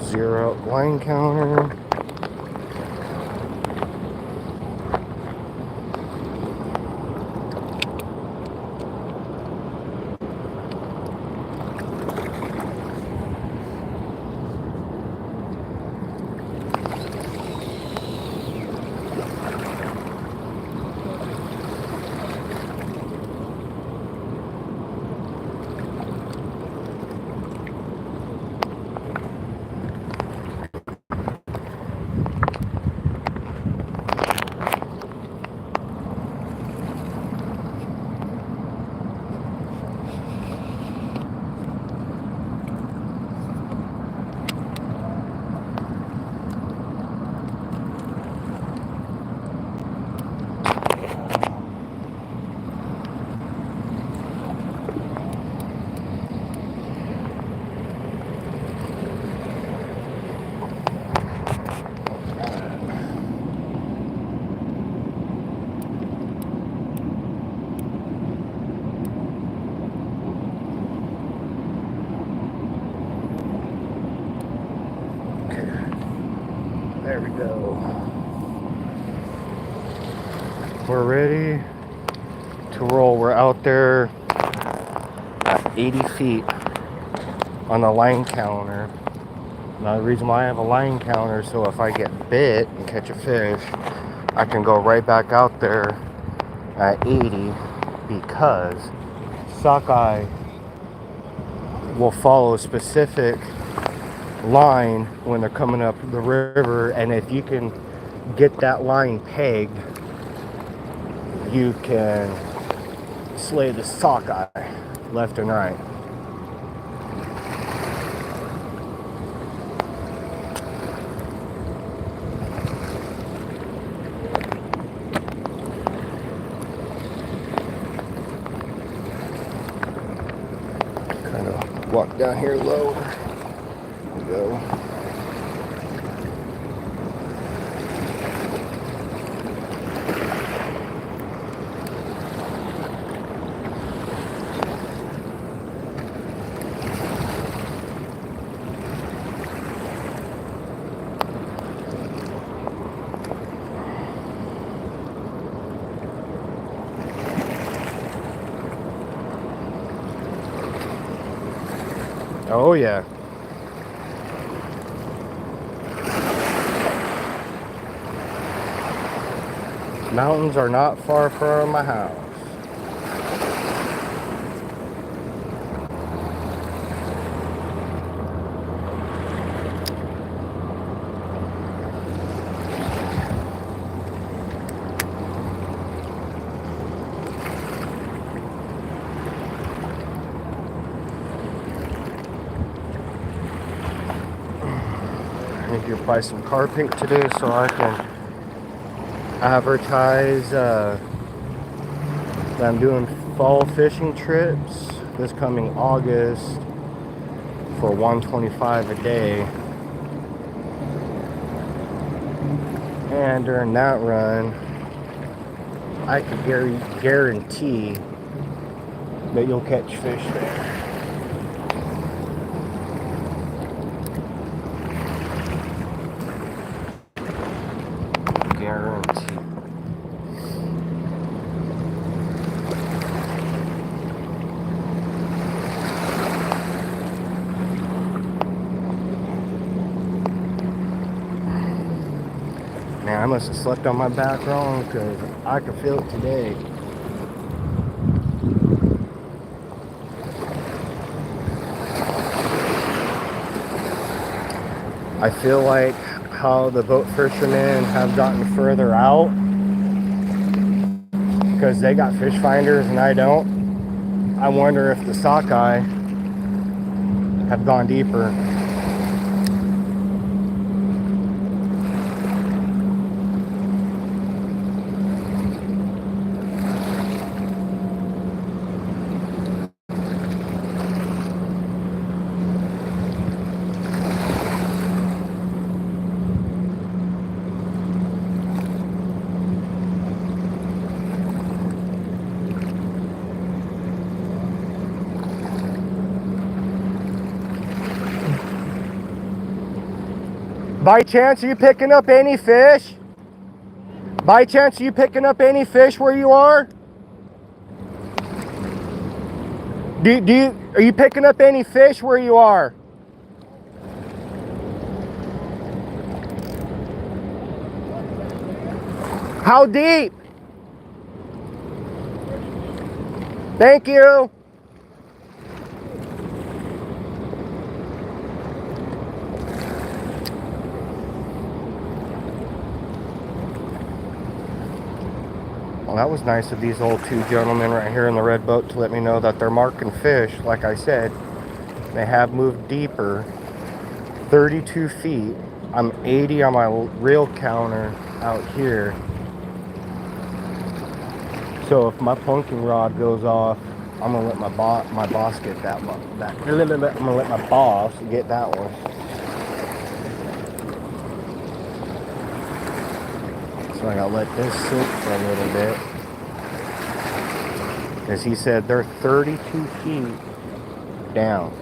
Zero line counter. There we go. We're ready to roll. We're out there at 80 feet on the line counter. Now the reason why I have a line counter, so if I get bit and catch a fish, I can go right back out there at 80, because sockeye will follow a specific line when they're coming up the river, and if you can get that line pegged you can slay the sockeye left and right. Kind of walk down here low. There we go. Oh yeah. Mountains are not far from my house. I need to buy some car paint today so I can advertise that I'm doing fall fishing trips this coming August for $125 a day. And during that run, I could guarantee that you'll catch fish there. Guarantee. Man, I must have slept on my back wrong because I could feel it today. I feel like how the boat fishermen have gotten further out because they got fish finders and I don't. I wonder if the sockeye have gone deeper. By chance, are you picking up any fish? By chance, are you picking up any fish where you are? Are you picking up any fish where you are? How deep? Thank you. Well, that was nice of these old two gentlemen right here in the red boat to let me know that they're marking fish. Like I said, they have moved deeper, 32 feet. I'm 80 on my reel counter out here. So if my punking rod goes off, I'm gonna let my boss get that one. I'm gonna let my boss get that one. So I gotta let this sink for a little bit. As he said, they're 32 feet down.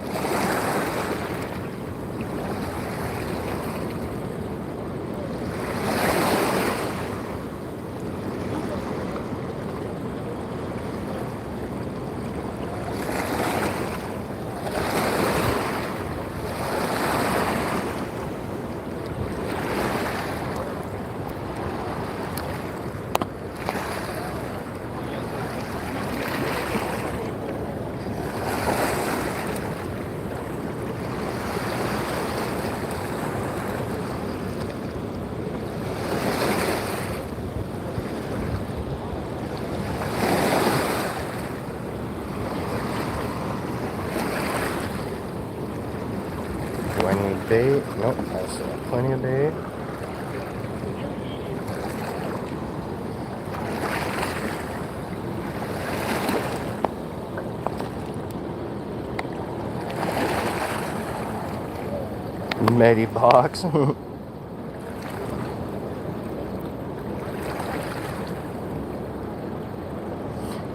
Do I need bait? Nope, I still have plenty of bait. Medi box.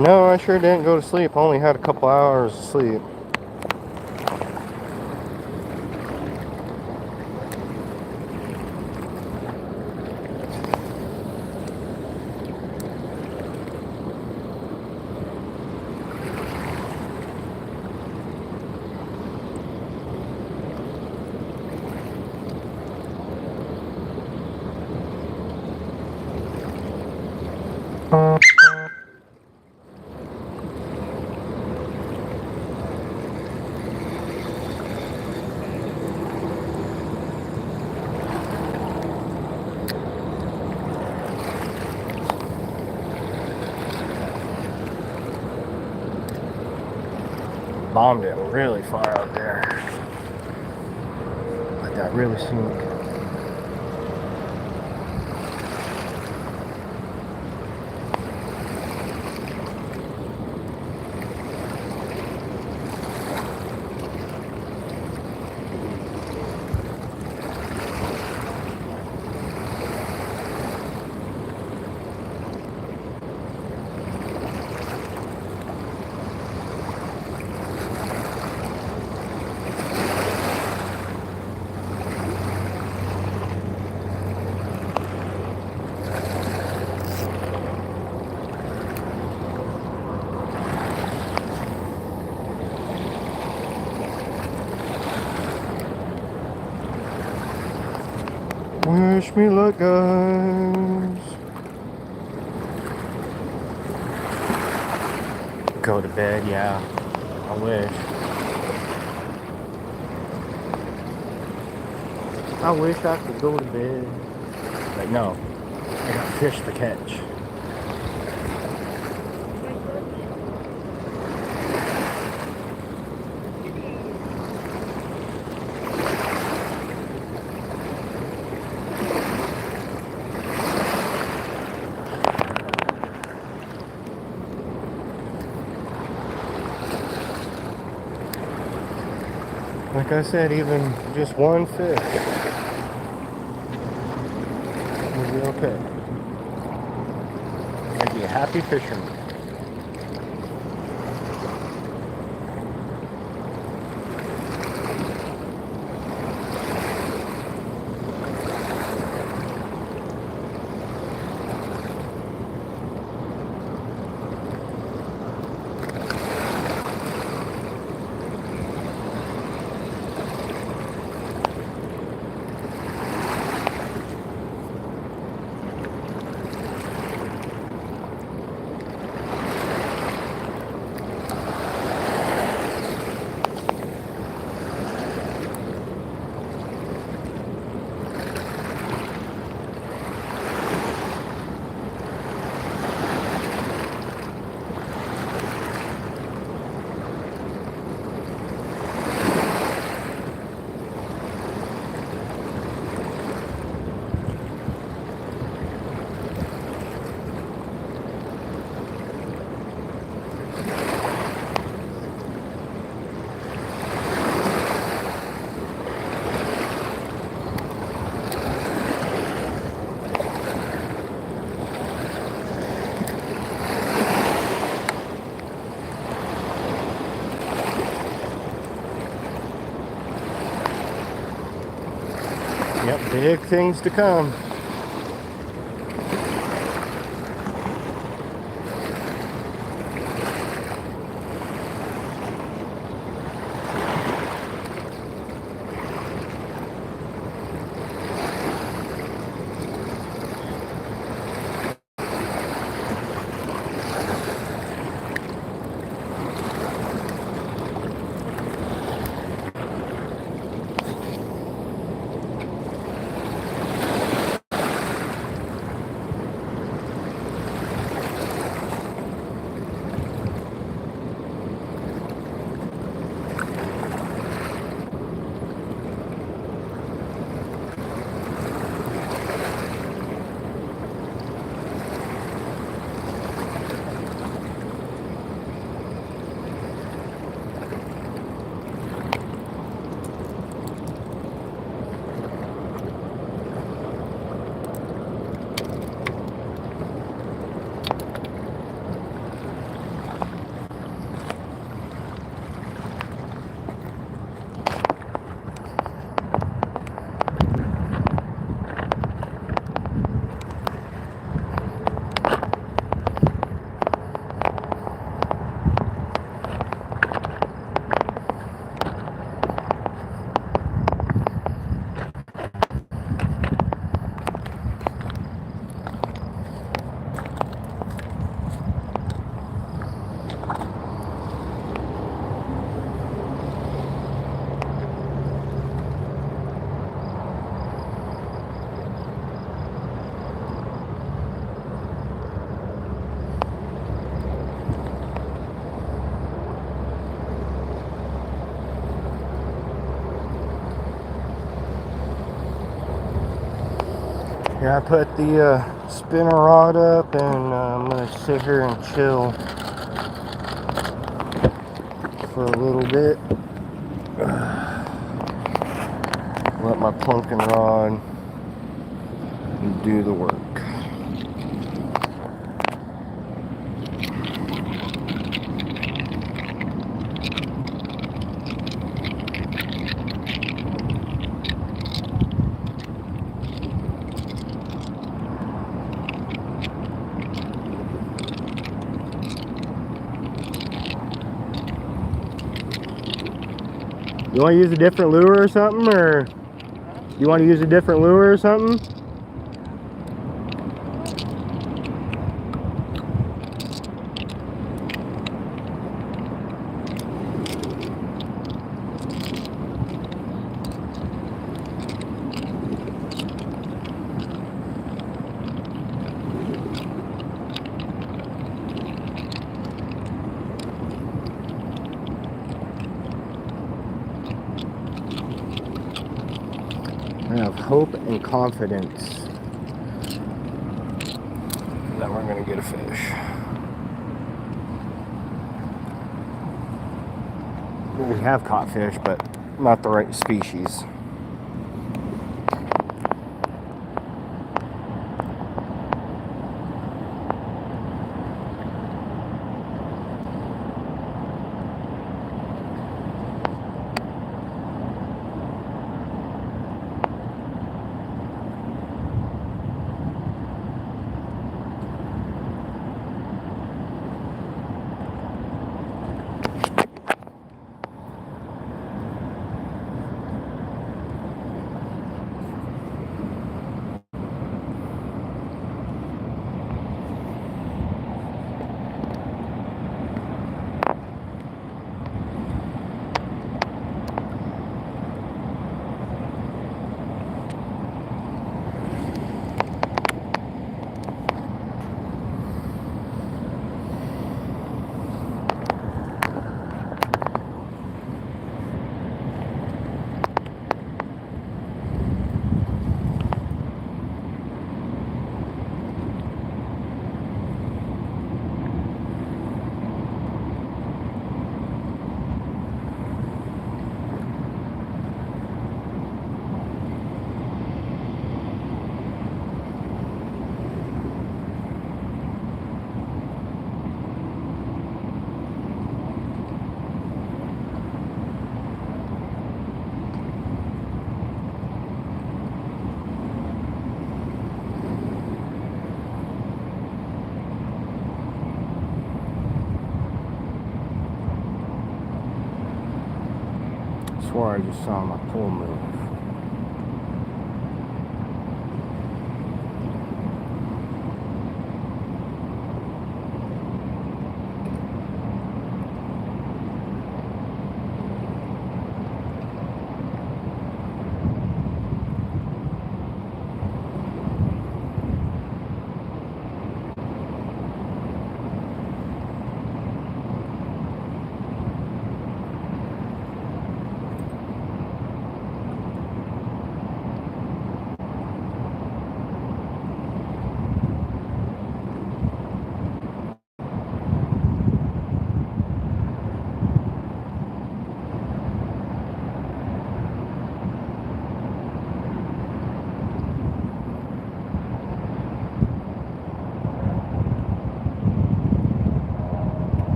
No, I sure didn't go to sleep. I only had a couple hours of sleep. Bombed it really far out there. Let that really sink. Wish me luck, guys. Go to bed, yeah. I wish. I wish I could go to bed. But no, I got fish to catch. Like I said, even just one fish will be okay. I'd be a happy fisherman. Yep, big things to come. Here, I put the spinner rod up, and I'm going to sit here and chill for a little bit. Let my plunking rod do the work. You want to use a different lure or something, or you want to use a different lure or something? I have hope and confidence that we're going to get a fish. We have caught fish, but not the right species. I swore I just saw my pole move.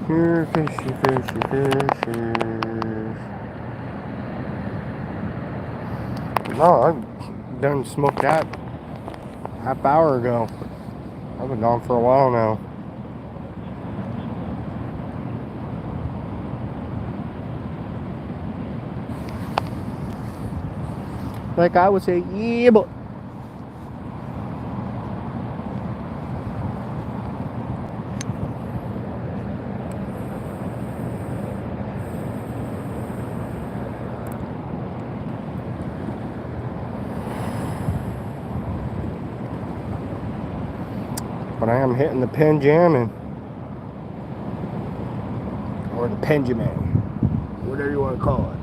Here, fishy, fishy, fishes. No, I done smoked that half hour ago. I've been gone for a while now. Like I would say, yeah, but I am hitting the pin jamming. or the Benjamin, whatever you want to call it.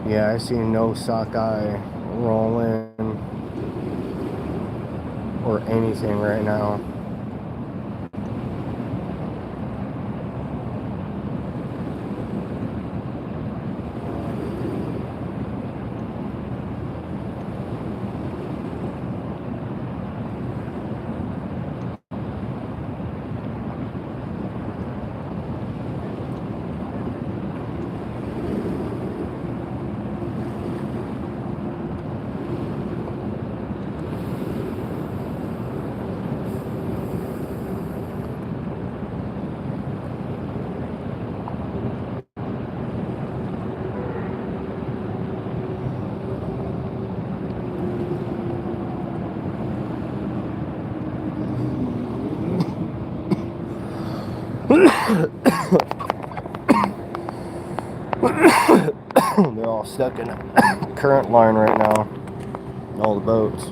Yeah, I see no sockeye rolling or anything right now. They're all stuck in a current line right now, all the boats.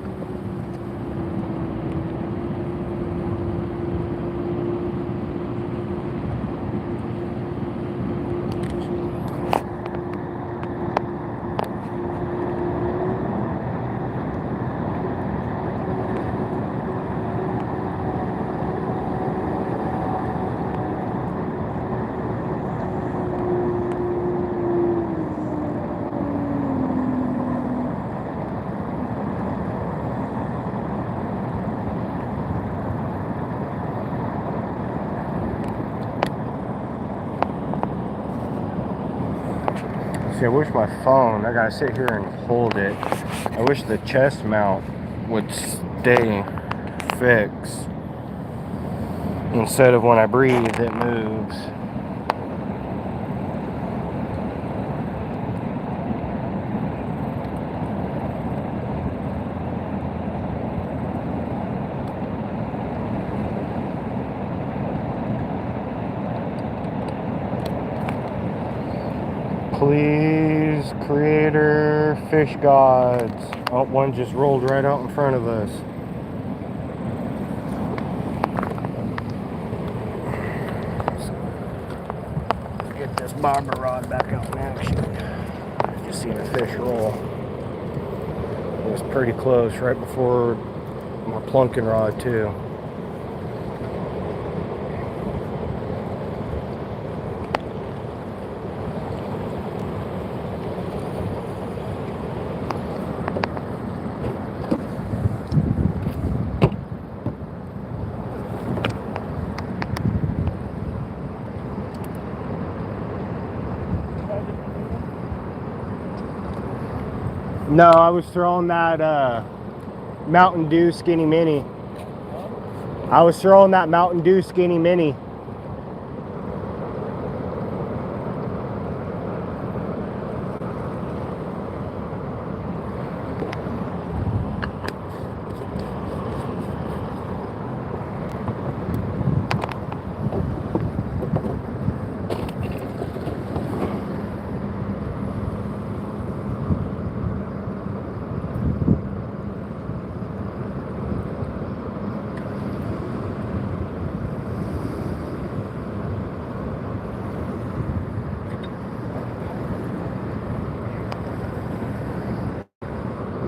See, I wish my phone, I gotta sit here and hold it. I wish the chest mount would stay fixed. Instead of when I breathe, it moves. Please, creator, fish gods. Oh, one just rolled right out in front of us. Let's get this bobber rod back out in action. Just seen a fish roll. It was pretty close, right before my plunking rod too. No, I was throwing that Mountain Dew Skinny Mini. I was throwing that Mountain Dew Skinny Mini.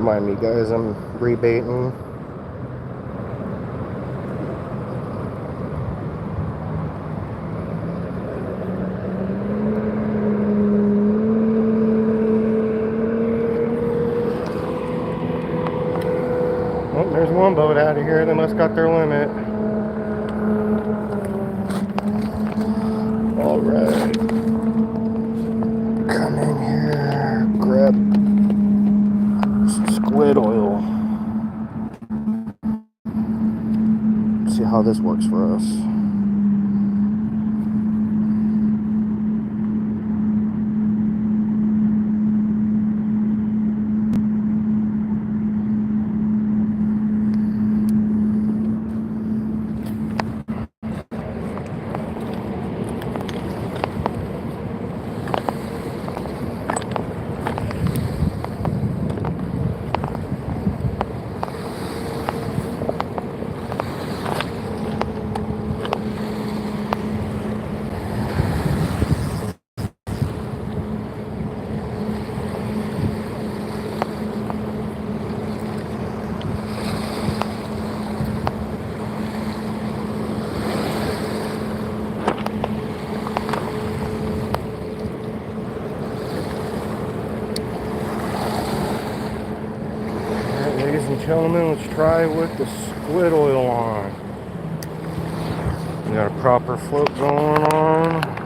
Mind me, guys, I'm rebaiting. Oh, there's one boat out of here. They must got their limit. All right. Come in here, grab some squid oil. See how this works for us. gentlemen, let's try with the squid oil on. We got a proper float going on.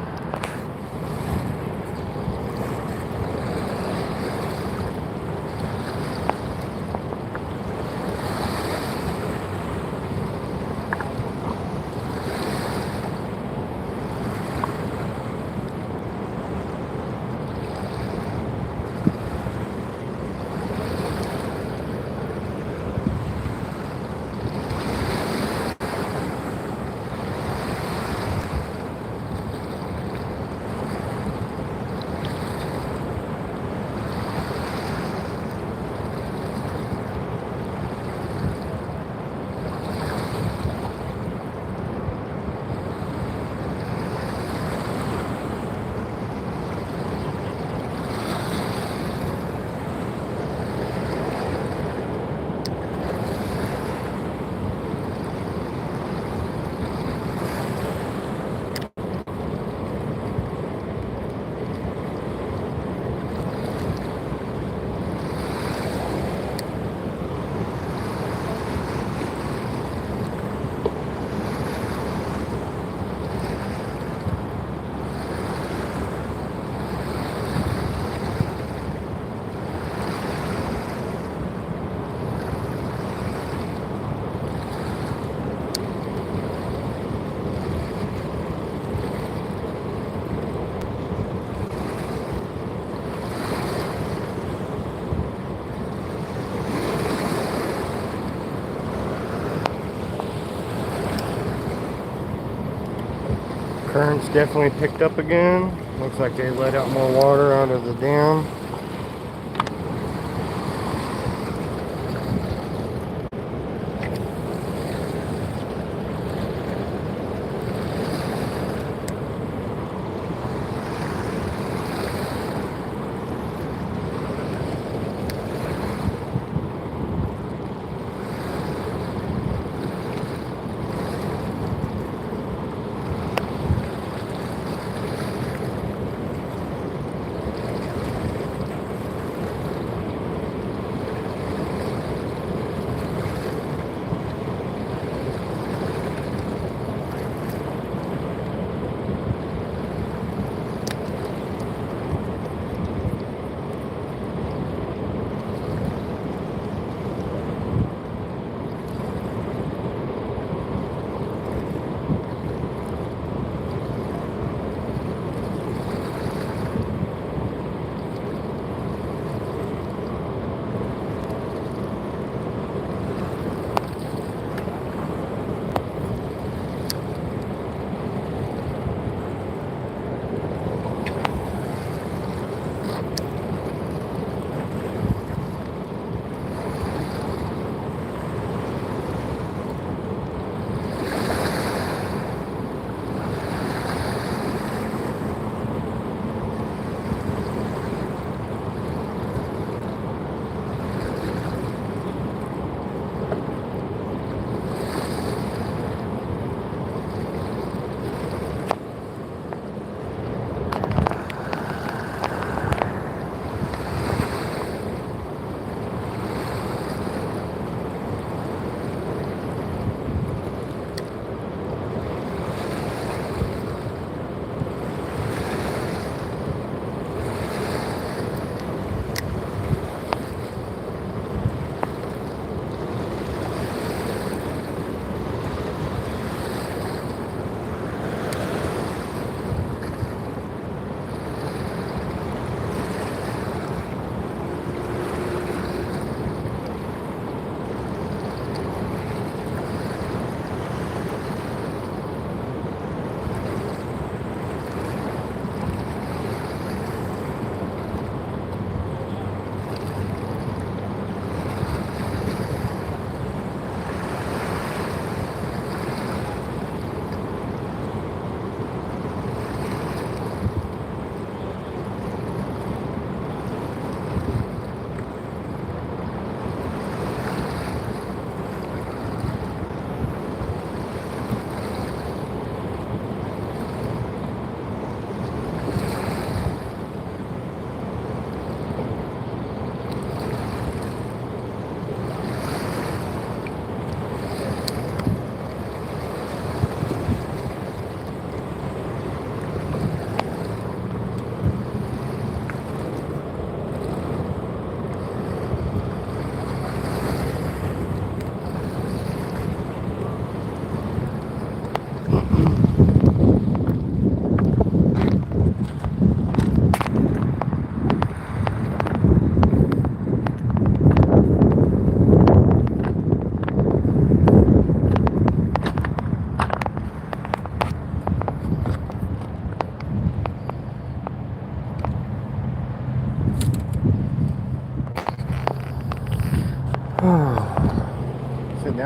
Current's definitely picked up again. Looks like they let out more water out of the dam.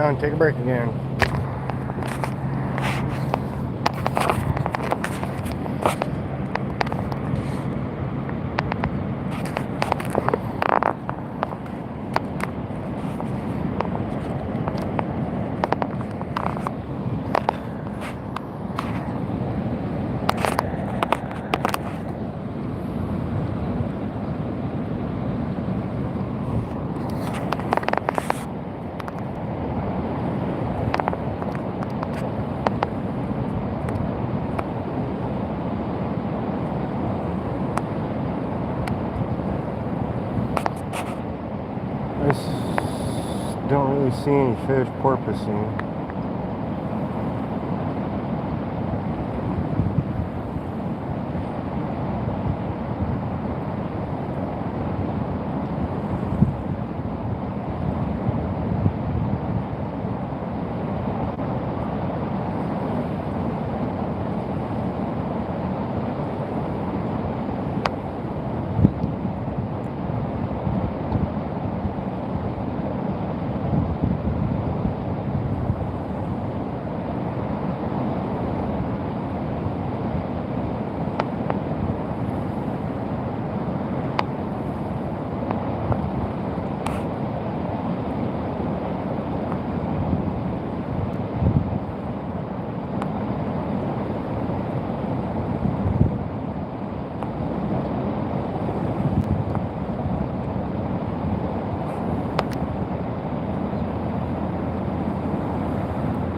on, take a break again. Don't really see any fish porpoising.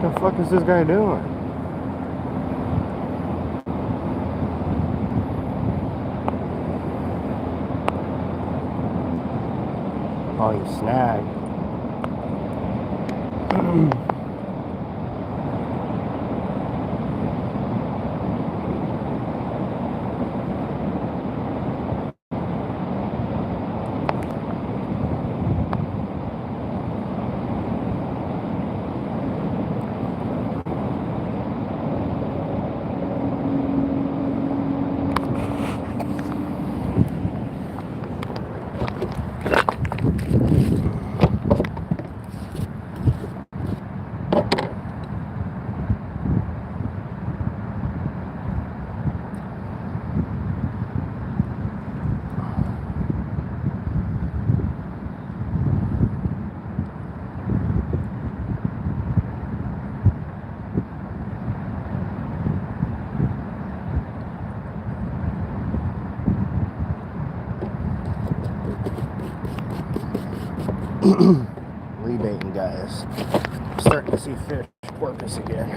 What the fuck is this guy doing? Oh, he snagged. Rebaiting, guys. Starting to see fish porpoise again.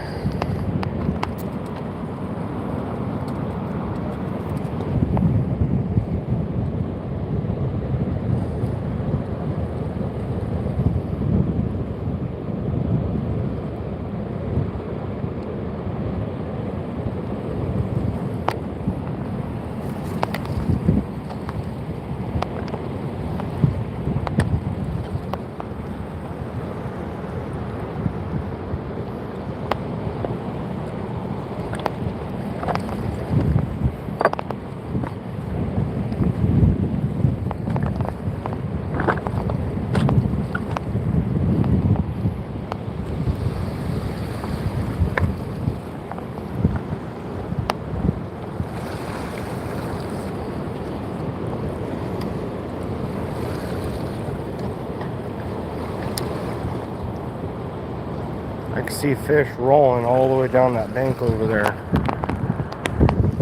I can see fish rolling all the way down that bank over there.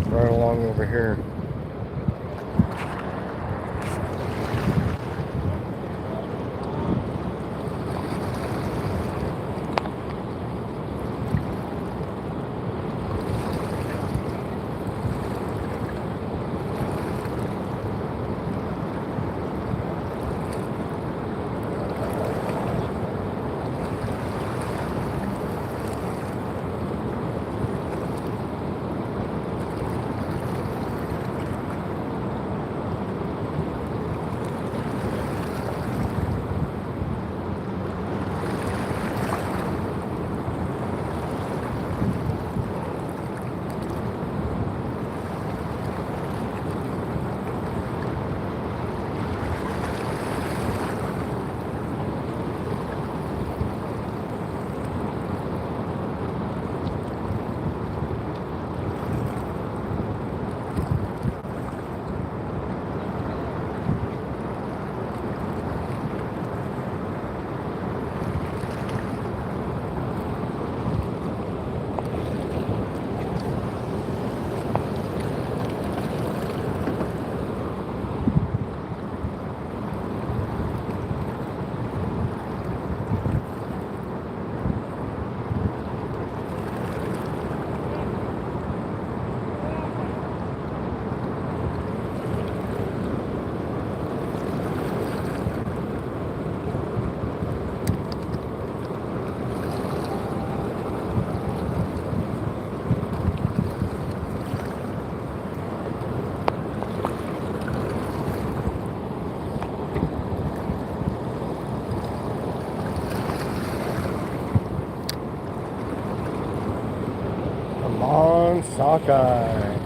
Right along over here. Sockeye.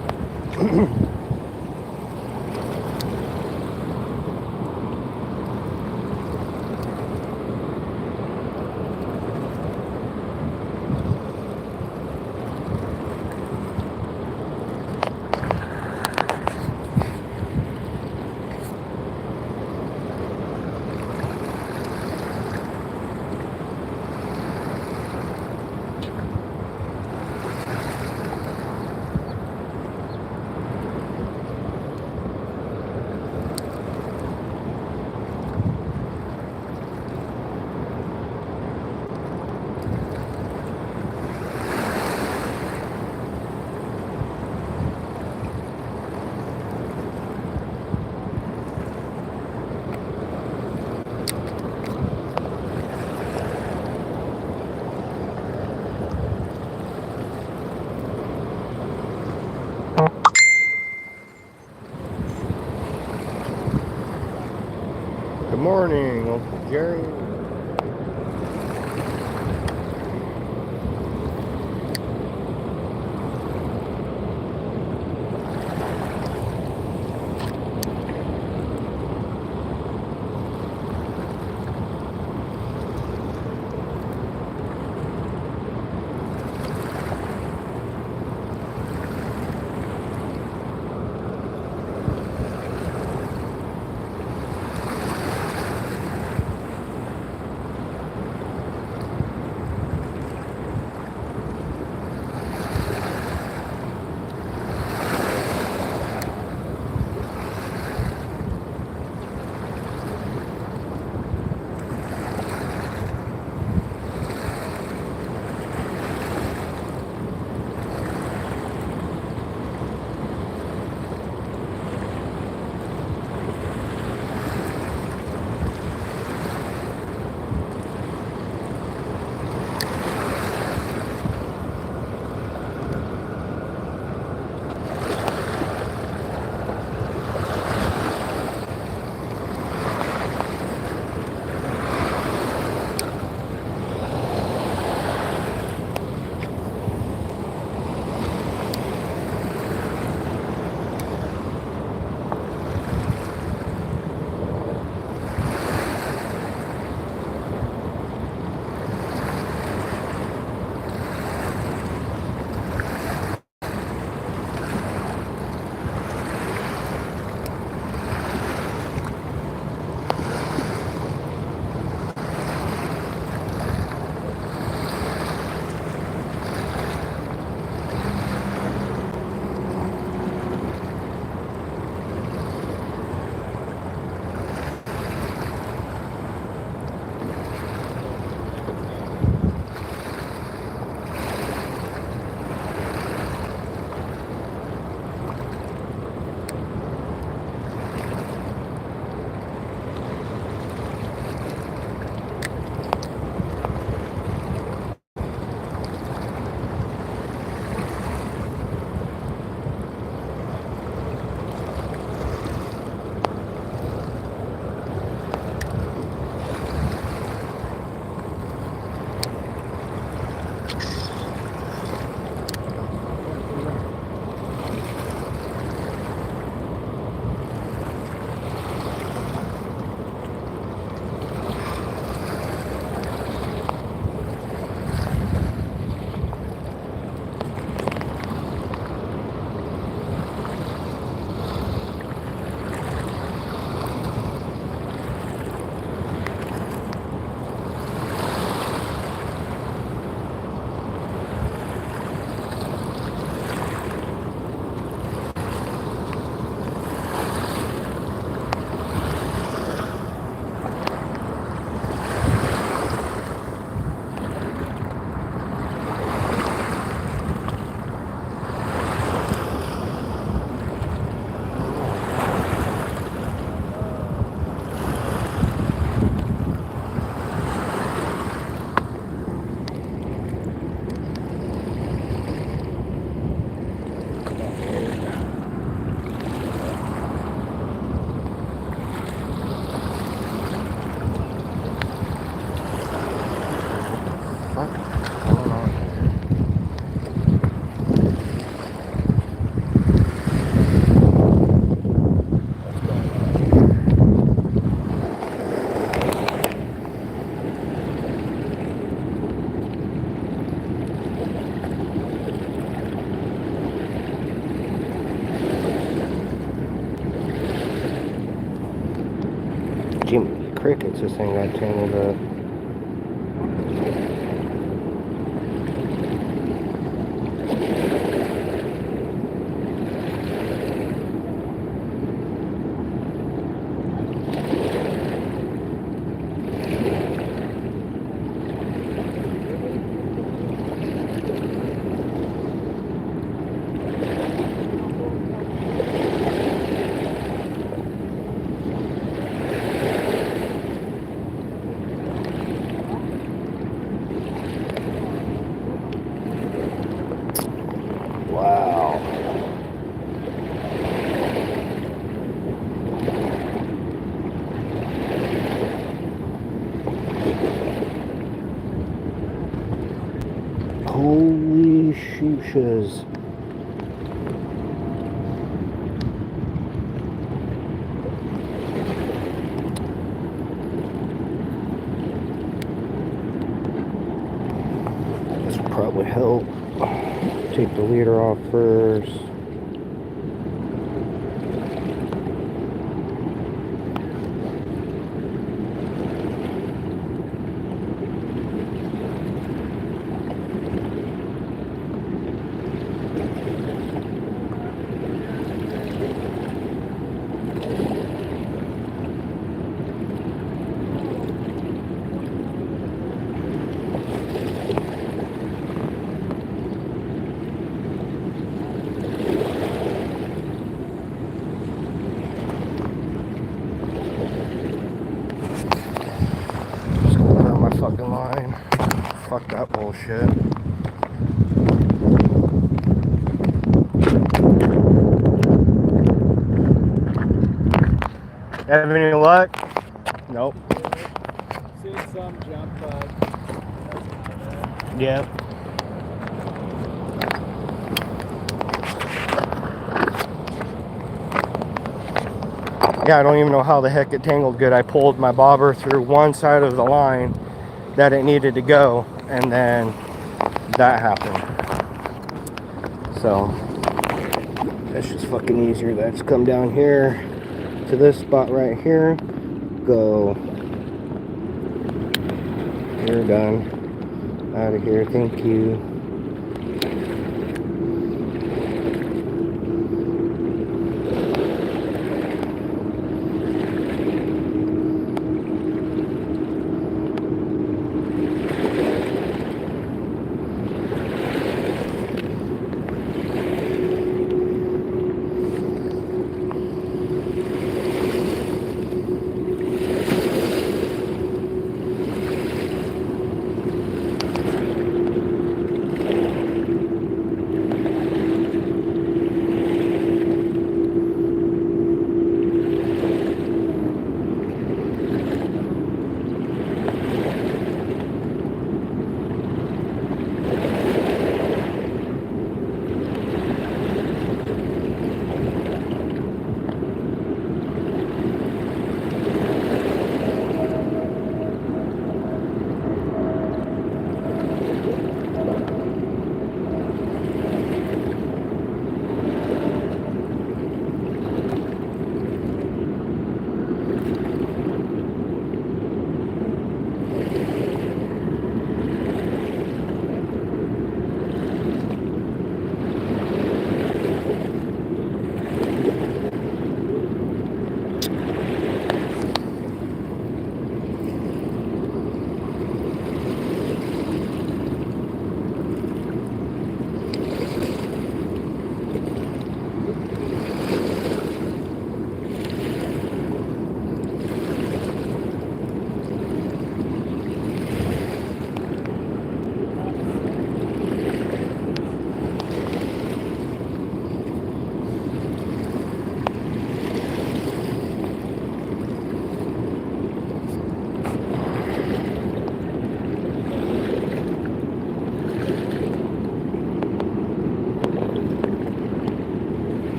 Good morning, Uncle Jerry. Jimmy Crickets, this thing got tangled up. Wow. Holy shooshes. This will probably help. Take the leader off first. Just going down my fucking line. Fuck that bullshit. Have any luck? Nope. See some jump bug. Yep. Yeah, I don't even know how the heck it tangled good. I pulled my bobber through one side of the line that it needed to go, and then that happened. So that's just fucking easier. That's come down here to this spot right here. Go. You're done. Out of here. Thank you.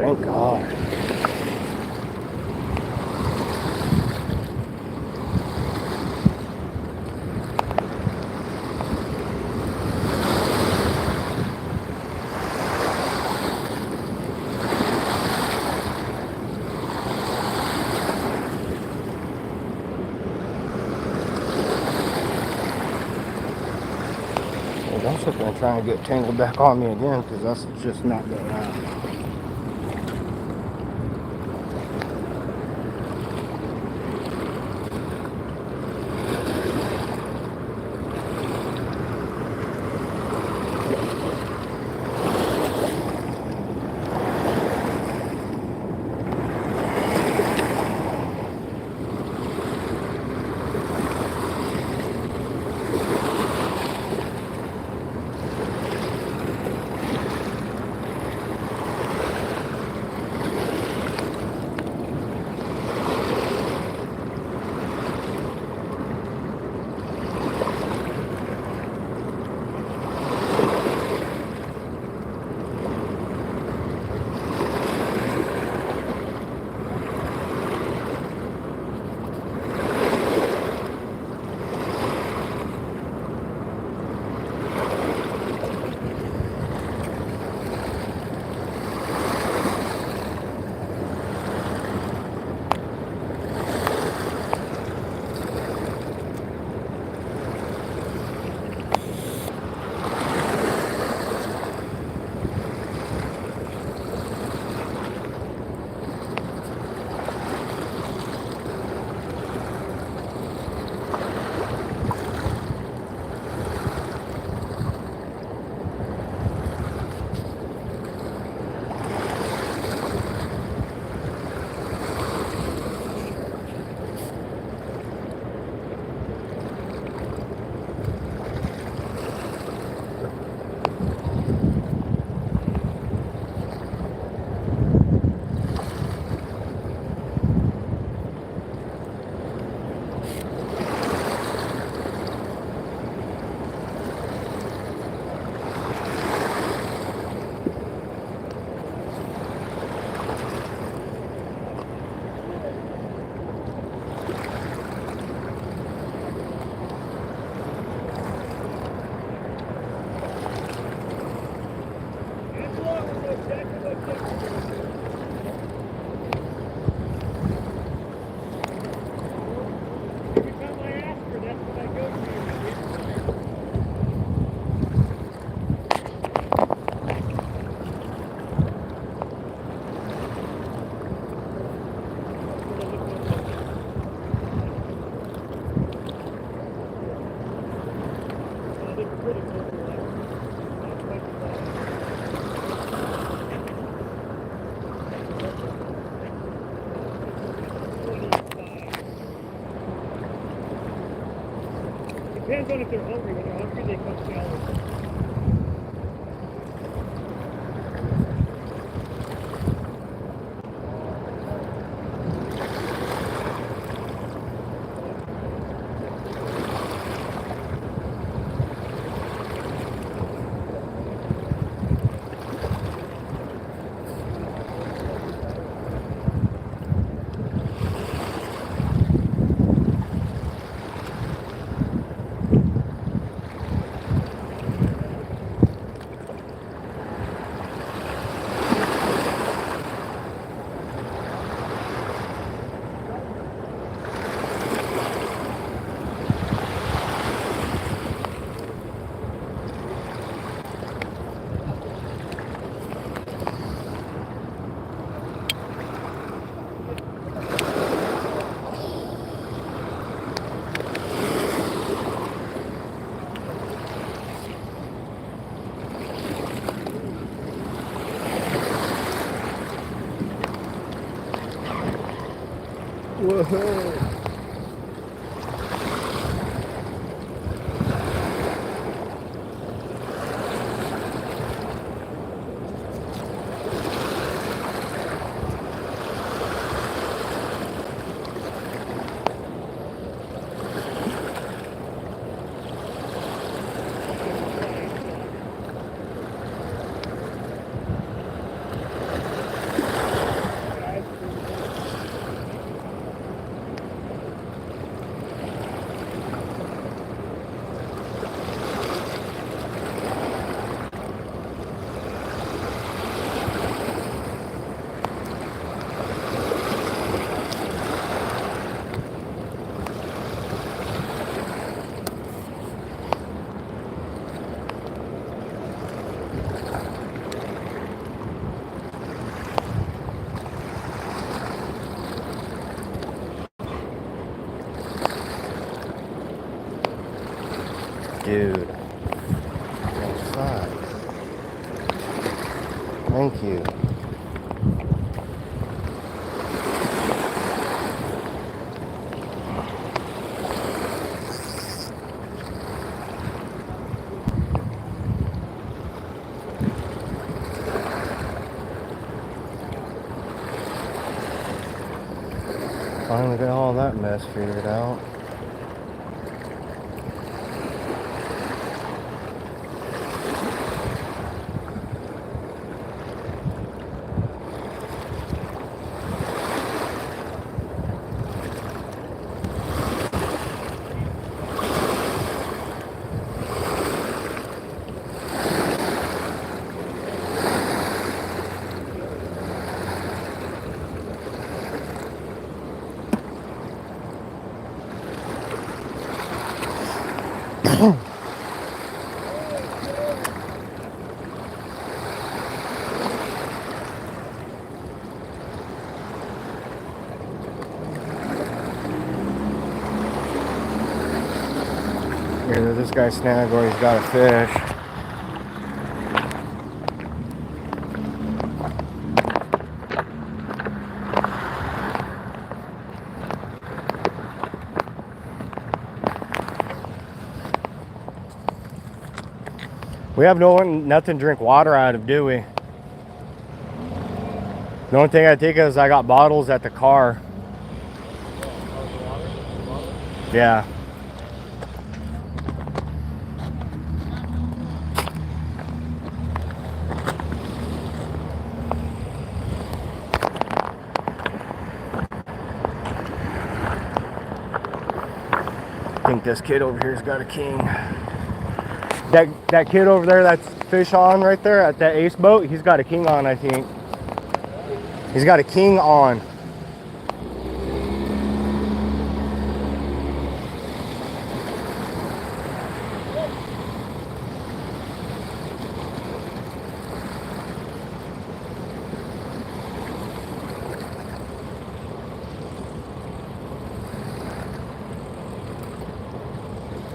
Thank God. Don't sit there and try and get tangled back on me again, because that's just not going out. Depends on if they're hungry. When they're hungry, they come shallow. Whoa. size. Thank you. Finally got all that mess figured out. Here, this guy snag where he's got a fish. We have nothing to drink water out of, do we? The only thing I think is I got bottles at the car. Yeah. I think this kid over here's got a king. That kid over there that's fish on right there at that ace boat, he's got a king on, I think. He's got a king on.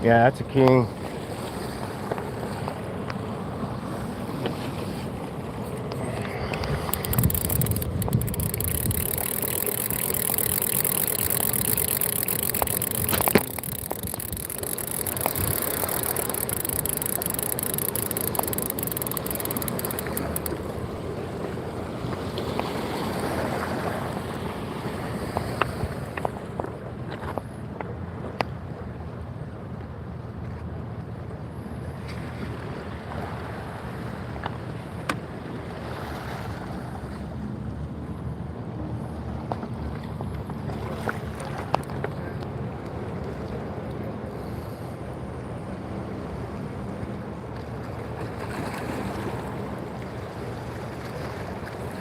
Yeah, that's a king.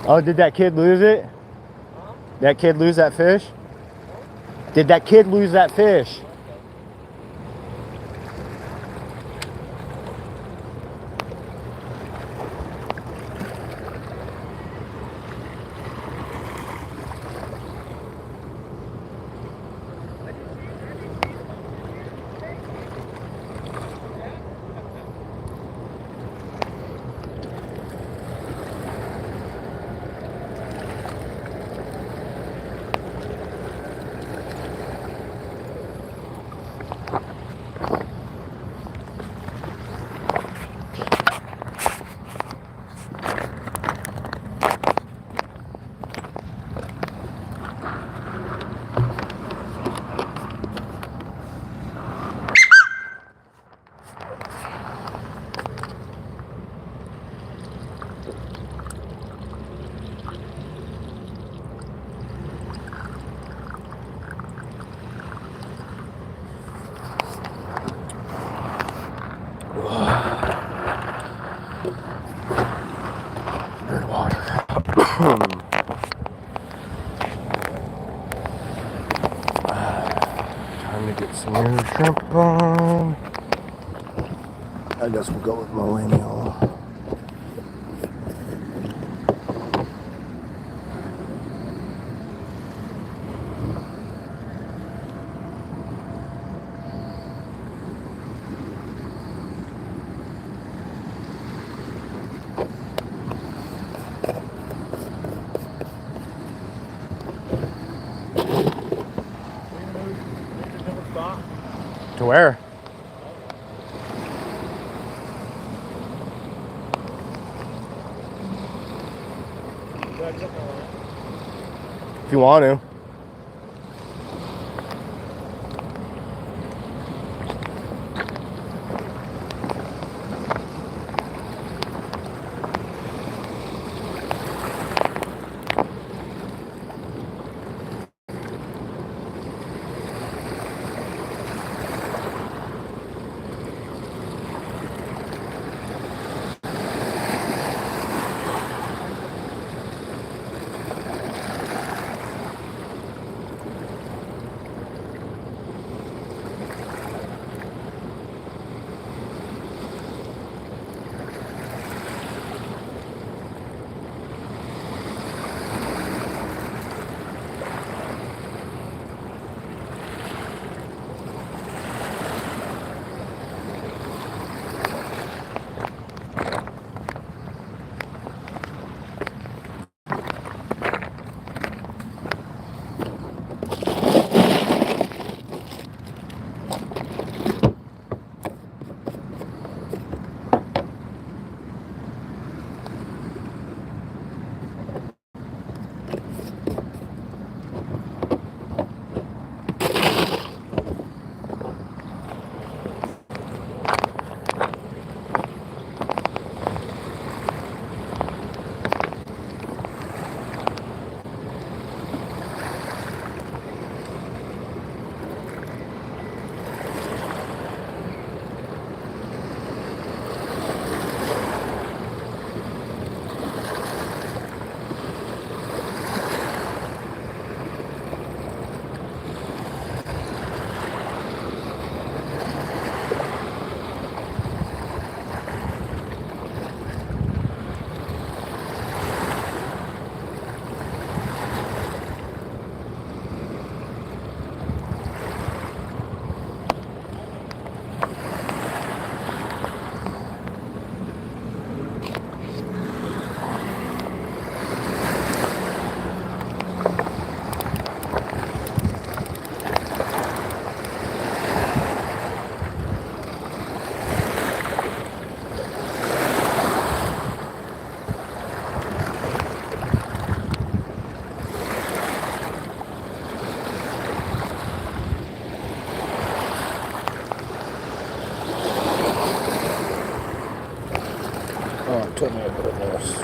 Oh, did that kid lose it? Huh? That kid lose that fish? Did that kid lose that fish? Good water. Time to get some new shrimp on. I guess we'll go with Millennial. where? If you want to. Oh, it took me a bit of this.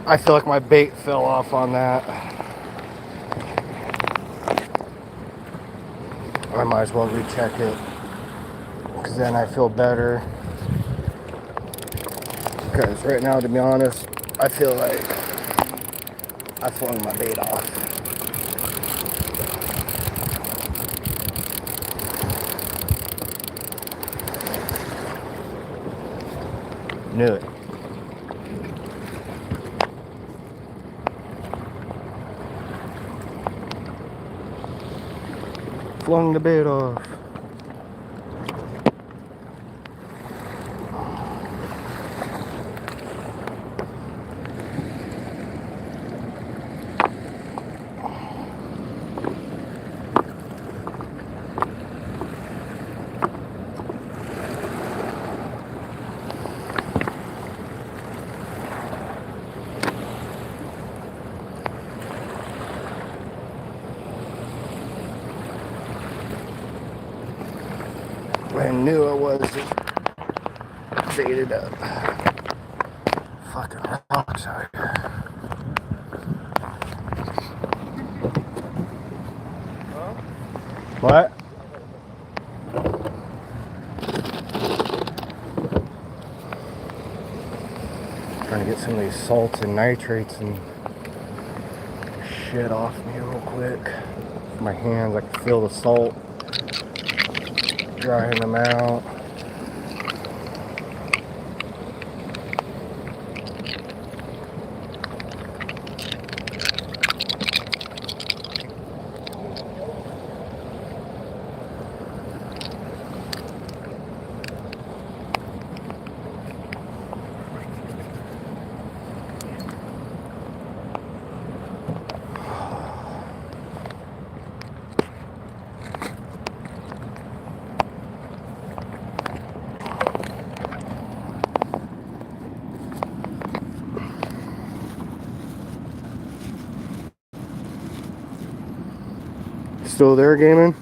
I feel like my bait fell off on that. I might as well recheck it, because then I feel better. Because right now, to be honest, I feel like I flung my bait off. Knew it. Flung the bait off. I knew I was faded up. Fucking rocks out here. Huh? What? Trying to get some of these salts and nitrates and shit off me real quick. My hands, I can feel the salt drying them out. Still there, gaming?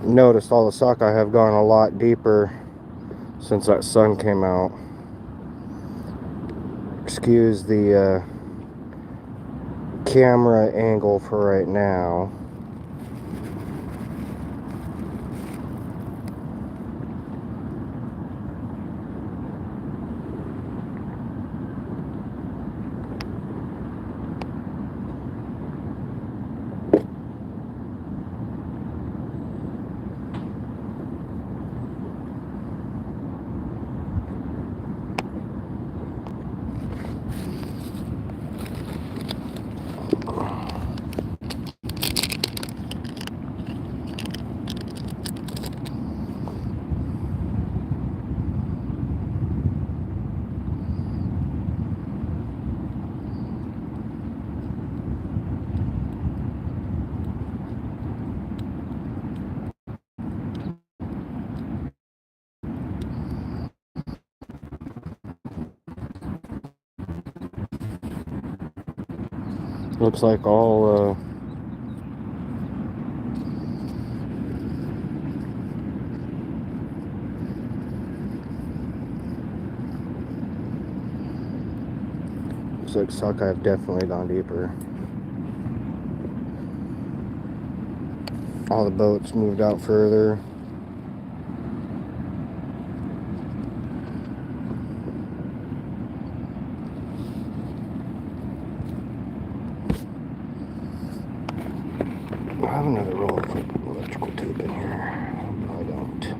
Noticed all the sockeye have gone a lot deeper since that sun came out. Excuse the camera angle for right now. Looks like all looks like sockeye have definitely gone deeper. All the boats moved out further. I have another roll of electrical tube in here. No, I don't.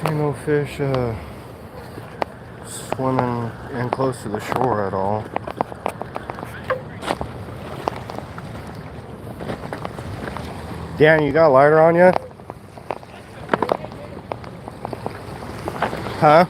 Ain't no fish swimming in close to the shore at all. Dan, you got a lighter on you? Huh?